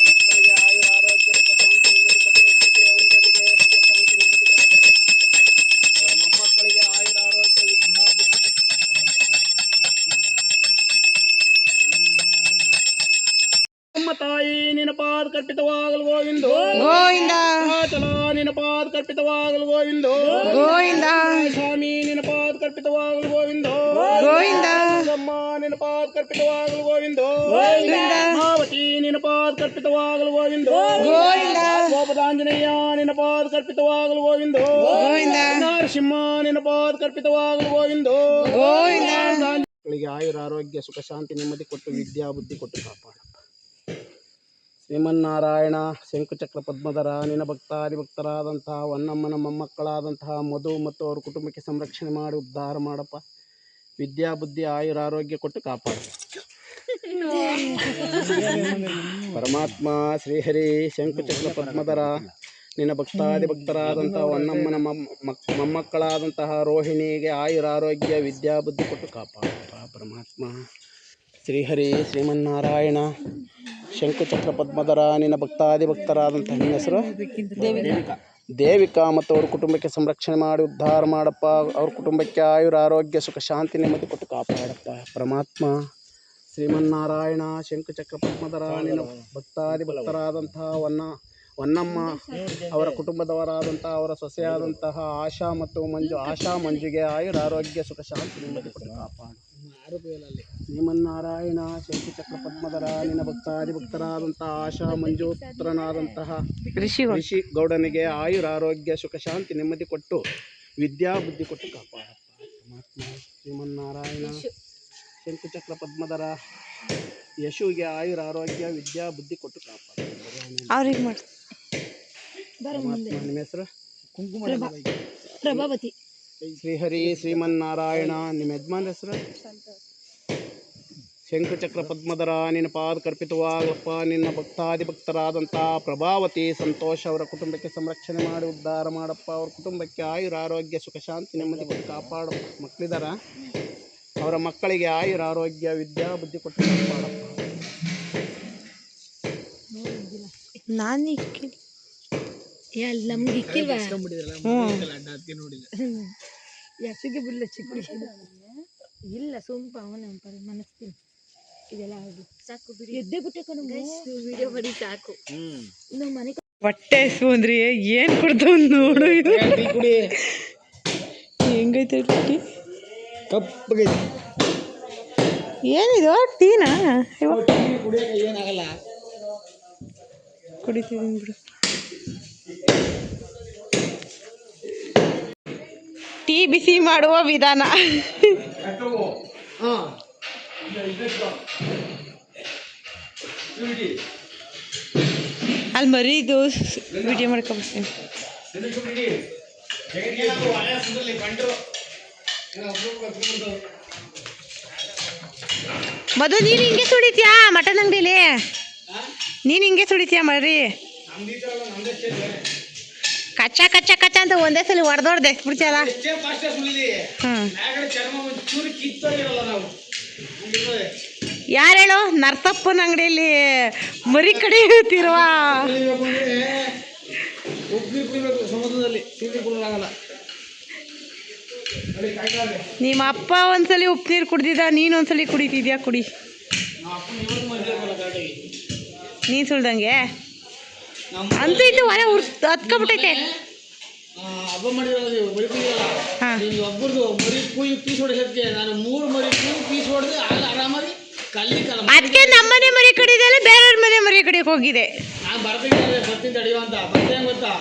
ಮಕ್ಕಳಿಗೆ ಆಯುರ ಆರೋಗ್ಯ ಸುಖ ಶಾಂತಿ ನೆಮ್ಮದಿ ಕೊಟ್ಟು ಚಿಕ್ಕವಂತರಿಗೆ ಸುಖ ಶಾಂತಿ ನೆಮ್ಮದಿ ಕೊಟ್ಟು ಅವರ ಮೊಮ್ಮಕ್ಕಳಿಗೆ ಆಯುರ ಆರೋಗ್ಯ ವಿದ್ಯಾ ಬುದ್ಧಿ ನಮ್ಮ ತಾಯಿ ನಿನ್ನ ಪಾದ ಕಲ್ಪಿತವಾಗಲು ಗೋವಿಂದೋ ಗೋವಿಂದ ಚಲ ನಿನ್ನ ಪಾದ ಕಲ್ಪಿತವಾಗಲು ಗೋವಿಂದೋ ಗೋವಿಂದ ಸ್ವಾಮಿ ನಿನ್ನ ಪಾದ ಕಲ್ಪಿತವಾಗಲು ಗೋವಿಂದೋ ಗೋವಿಂದ ಅಮ್ಮ ನಿನ್ನ ಪಾದ ಕಲ್ಪಿತವಾಗಲು ಗೋವಿಂದೋ ಭಾವತಿ ನಿನ್ನ ಪಾದ ಕಲ್ಪಿತವಾಗಲು ಗೋವಿಂದೋ ಗೋವಿಂದ ಗೋಪದಾಂಜನೇಯ ನಿನ್ನ ಪಾದ ಕಲ್ಪಿತವಾಗಲು ಗೋವಿಂದೋ ಗೋವಿಂದ ನರಸಿಂಹ ನಿನ್ನ ಪಾದ ಕಲ್ಪಿತವಾಗಲು ಗೋವಿಂದೋ ಗೋವಿಂದ ಮಕ್ಕಳಿಗೆ ಆಯುರ ಆರೋಗ್ಯ ಸುಖ ಶಾಂತಿ ನೆಮ್ಮದಿ ಕೊಟ್ಟು ವಿದ್ಯಾ ಬುದ್ಧಿ ಕೊಟ್ಟು ಕಾಪಾಡಪ್ಪ. ಶ್ರೀಮನ್ನಾರಾಯಣ ಶಂಕುಚಕ್ರ ಪದ್ಮಧರ ನಿನ್ನ ಭಕ್ತಾದಿ ಭಕ್ತರಾದಂತಹ ಹೊನ್ನಮ್ಮನ ಮೊಮ್ಮಕ್ಕಳಾದಂತಹ ಮಧು ಮತ್ತು ಅವ್ರ ಕುಟುಂಬಕ್ಕೆ ಸಂರಕ್ಷಣೆ ಮಾಡಿ ಉದ್ಧಾರ ಮಾಡಪ್ಪ. ವಿದ್ಯಾ ಬುದ್ಧಿ ಆಯುರ ಆರೋಗ್ಯ ಕೊಟ್ಟು ಕಾಪಾಡ. ಪರಮಾತ್ಮ ಶ್ರೀಹರಿ ಶಂಕುಚಕ್ರ ಪದ್ಮಧರ ನಿನ್ನ ಭಕ್ತಾದಿ ಭಕ್ತರಾದಂತಹ ಹೊನ್ನಮ್ಮನ ಮೊಮ್ಮಕ್ಕಳಾದಂತಹ ರೋಹಿಣಿಗೆ ಆಯುರ ಆರೋಗ್ಯ ವಿದ್ಯಾ ಬುದ್ಧಿ ಕೊಟ್ಟು ಕಾಪಾಡಪ್ಪ. ಪರಮಾತ್ಮ ಶ್ರೀಹರಿ ಶ್ರೀಮನ್ನಾರಾಯಣ ಶಂಕುಚಕ್ರ ಪದ್ಮಧರ ನಿನ್ನ ಭಕ್ತಾದಿ ಭಕ್ತರಾದಂತಹ ನಿನ್ನ ಹೆಸರು ದೇವಿಕಾ ಮತ್ತು ಅವ್ರ ಕುಟುಂಬಕ್ಕೆ ಸಂರಕ್ಷಣೆ ಮಾಡಿ ಉದ್ಧಾರ ಮಾಡಪ್ಪ. ಅವ್ರ ಕುಟುಂಬಕ್ಕೆ ಆಯುರ ಆರೋಗ್ಯ ಸುಖ ಶಾಂತಿ ನೆಮ್ಮದಿ ಕೊಟ್ಟು ಕಾಪಾಡಪ್ಪ. ಪರಮಾತ್ಮ ಶ್ರೀಮನ್ನಾರಾಯಣ ಶಂಕುಚಕ್ರ ಪದ್ಮಧರ ನಿನ್ನ ಭಕ್ತಾದಿ ಭಕ್ತರಾದಂತಹ ಹೊನ್ನಮ್ಮ ಅವರ ಕುಟುಂಬದವರಾದಂತಹ ಅವರ ಸೊಸೆಯಾದಂತಹ ಆಶಾ ಮಂಜುಗೆ ಆಯುರ ಆರೋಗ್ಯ ಸುಖ ಶಾಂತಿ ನೆಮ್ಮದಿ ಕೊಟ್ಟು ಕಾಪಾಡು. ಶ್ರೀಮನ್ನಾರಾಯಣ ಶಂಕುಚಕ್ರ ಪದ್ಮಧರ ನಿನ್ನ ಭಕ್ತಾದಿ ಭಕ್ತರಾದಂತಹ ಆಶಾ ಮಂಜು ಪುತ್ರನಾದಂತಹ ಋಷಿ ಗೌಡನಿಗೆ ಆಯುರ ಆರೋಗ್ಯ ಸುಖ ಶಾಂತಿ ನೆಮ್ಮದಿ ಕೊಟ್ಟು ವಿದ್ಯಾ ಬುದ್ಧಿ ಕೊಟ್ಟು ಕಾಪಾಡಪ್ಪ. ಪರಮಾತ್ಮ ಶ್ರೀಮನ್ನಾರಾಯಣ ಶಂಕುಚಕ್ರ ಪದ್ಮಧರ ಯಶುವಿಗೆ ಆಯುರ ಆರೋಗ್ಯ ವಿದ್ಯಾ ಬುದ್ಧಿ ಕೊಟ್ಟು ಕಾಪಾಡ. ಅವ್ರಿಗೆ ಮಾಡಿ ಪರಮಾತ್ಮ ನಿಮ್ಮ ಹೆಸರು ಪ್ರಭಾವತಿ ಶ್ರೀಹರಿ ಶ್ರೀಮನ್ನಾರಾಯಣ ನಿಮ್ಮ ಯಜಮಾನ ಹೆಸರು ಶಂಕುಚಕ್ರ ಪದ್ಮಧರ ನಿನ್ನ ಪಾದ ಕರ್ಪಿತವಾಗಪ್ಪ. ನಿನ್ನ ಭಕ್ತಾದಿ ಭಕ್ತರಾದಂತಹ ಪ್ರಭಾವತಿ ಸಂತೋಷ ಅವರ ಕುಟುಂಬಕ್ಕೆ ಸಂರಕ್ಷಣೆ ಮಾಡಿ ಉದ್ಧಾರ ಮಾಡಪ್ಪ. ಅವ್ರ ಕುಟುಂಬಕ್ಕೆ ಆಯುರ ಆರೋಗ್ಯ ಸುಖ ಶಾಂತಿ ನೆಮ್ಮದಿ ಕೊಟ್ಟು ಕಾಪಾಡು. ಮಕ್ಕಳಿದಾರ ಅವರ ಮಕ್ಕಳಿಗೆ ಆಯುರ ಆರೋಗ್ಯ ವಿದ್ಯಾ ಬುದ್ಧಿ ಕೊಟ್ಟು ಕಾಪಾಡಪ್ಪ. ನಾನು ನಮ್ಗೆ ಇಕ್ಕಿಲ್ವಾ ಯಾಸಿಗೆ ಬಿಡ್ಲ ಚಿಕ್ಕ ಇಲ್ಲ ಸೋಂಪ ಅವನ ಮನಸ್ತೀನಿ ಇದೆಲ್ಲ ಆಗಿ ಸಾಕು ಬಿಡಿ ಎದ್ದೆ ಬಿಟ್ಟೆ ವಿಡಿಯೋ ಬರೀ ಸಾಕು ನಮ್ಮ ಮನೆ ಹೊಟ್ಟೆ ಹಸ್ವಂದ್ರಿ ಏನು ಕೊಡ್ತಾವ ನೋಡು ಇದು ಹೆಂಗೈತೆ ಟೀ ಏನಿದು ಟೀನಾ ಏನಾಗಲ್ಲ ಕುಡಿತಿದ್ದೀನಿ ಬಿಡು. ಟೀ ಬಿಸಿ ಮಾಡುವ ವಿಧಾನ ಅಲ್ಲಿ ಮರಿದು ವಿಡಿಯೋ ಮಾಡ್ಕೊಬರ್ತೀನಿ. ಮಧು ನೀನು ಹಿಂಗೆ ಸುಡಿತೀಯಾ ಮಟನ್ ಅಂಗಡಿಲಿ? ನೀನು ಹಿಂಗೆ ಸುಡಿತೀಯಾ ಮರಿ? ಕಚ್ಚ ಕಚ್ಚ ಕಚ್ಚ ಅಂತ ಒಂದೇ ಸಲ ಹೊಡೆದೊಡ್ದೆ ಬಿಡ್ತೀಯಲ್ಲ. ಯಾರು ಹೇಳು ನರ್ತಪ್ಪನ ಅಂಗಡಿಯಲ್ಲಿ ಮರಿ ಕಡೆ ತಿರುವ ನಿಮ್ಮ ಅಪ್ಪ ಒಂದ್ಸಲಿ ಉಪ್ಪು ನೀರು ಕುಡ್ದಿದ್ದ, ನೀನು ಒಂದ್ಸಲಿ ಕುಡಿತಿದ್ಯಾ? ಕುಡಿ ನೀನು ಸುಳ್ದಂಗೆ ಅಂತೂ ಇದು ಹೊರ ಹತ್ಕೊಬಿಟ್ಟೈತೆ. ಹಬ್ಬ ಮಾಡಿರೋದು ಒಬ್ಬರದು ಮರಿ ಕೂಯಿ ಪೀಸ್ ಹೊಡೆಸೋದಕ್ಕೆ ನಾನು 3 ಮರಿ ಕೂಯಿ ಪೀಸ್ ಹೊಡೆದು ಆರಾಮಾಗಿ ಅದಕ್ಕೆ ನಮ್ಮನೆ ಮರಿ ಕಡಿದಲ್ಲ ಬೇರೆಯವ್ರ ಮನೆ ಮರಿ ಕಡಿಯಕ್ಕೆ ಹೋಗಿದೆ. ನಾನು ಬರ್ತೀನಿ ತಡೆಯೋ ಅಂತ ಬರ್ತೆ ಹೆಂಗೆ ಗೊತ್ತಾ?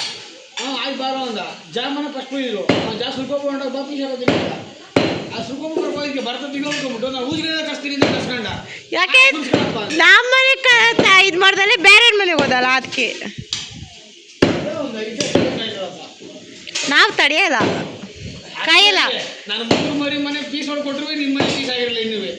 ಆಯ್ತು ಬಾರೋ ಅಂದ ಜಾಮನ ಫಸ್ಟ್ ಇದ್ರು ಜಾ ಸುಲ್ಕೊಂಡ ಬಾ ಪೀಸ್ ಹಾಕೋತೀನಿ ಅಂತ ಆ ಸುಲ್ಕೊಂಡ್ಬಿಟ್ಟು ಬರ್ತಾ ತಿಳ್ಕೊಂಡ್ಬಿಟ್ಟು ನಾನು ಊರಿಗೆ ಕಸ್ತೀನಿ ಕಸ್ಕೊಂಡ. ಯಾಕೆ ನಮ್ಮನೆ ಇದು ಮಾಡ್ದಲ್ಲೇ ಬೇರೆಯವ್ರ ಮನೆಗೆ ಹೋದಲ್ಲ ಅದಕ್ಕೆ ನಾವು ತಡೆಯಲ್ಲ. ಕಾಯಿಲ್ಲ ನಾನು 3 ಮರಿ ಮನೆ ಪೀಸ್ ಹೊಡ್ಕೊಟ್ರು ನಿಮ್ಮ ಮನೆ ಪೀಸ್ ಆಗಿರಲಿಲ್ಲ ಇನ್ನುವೆ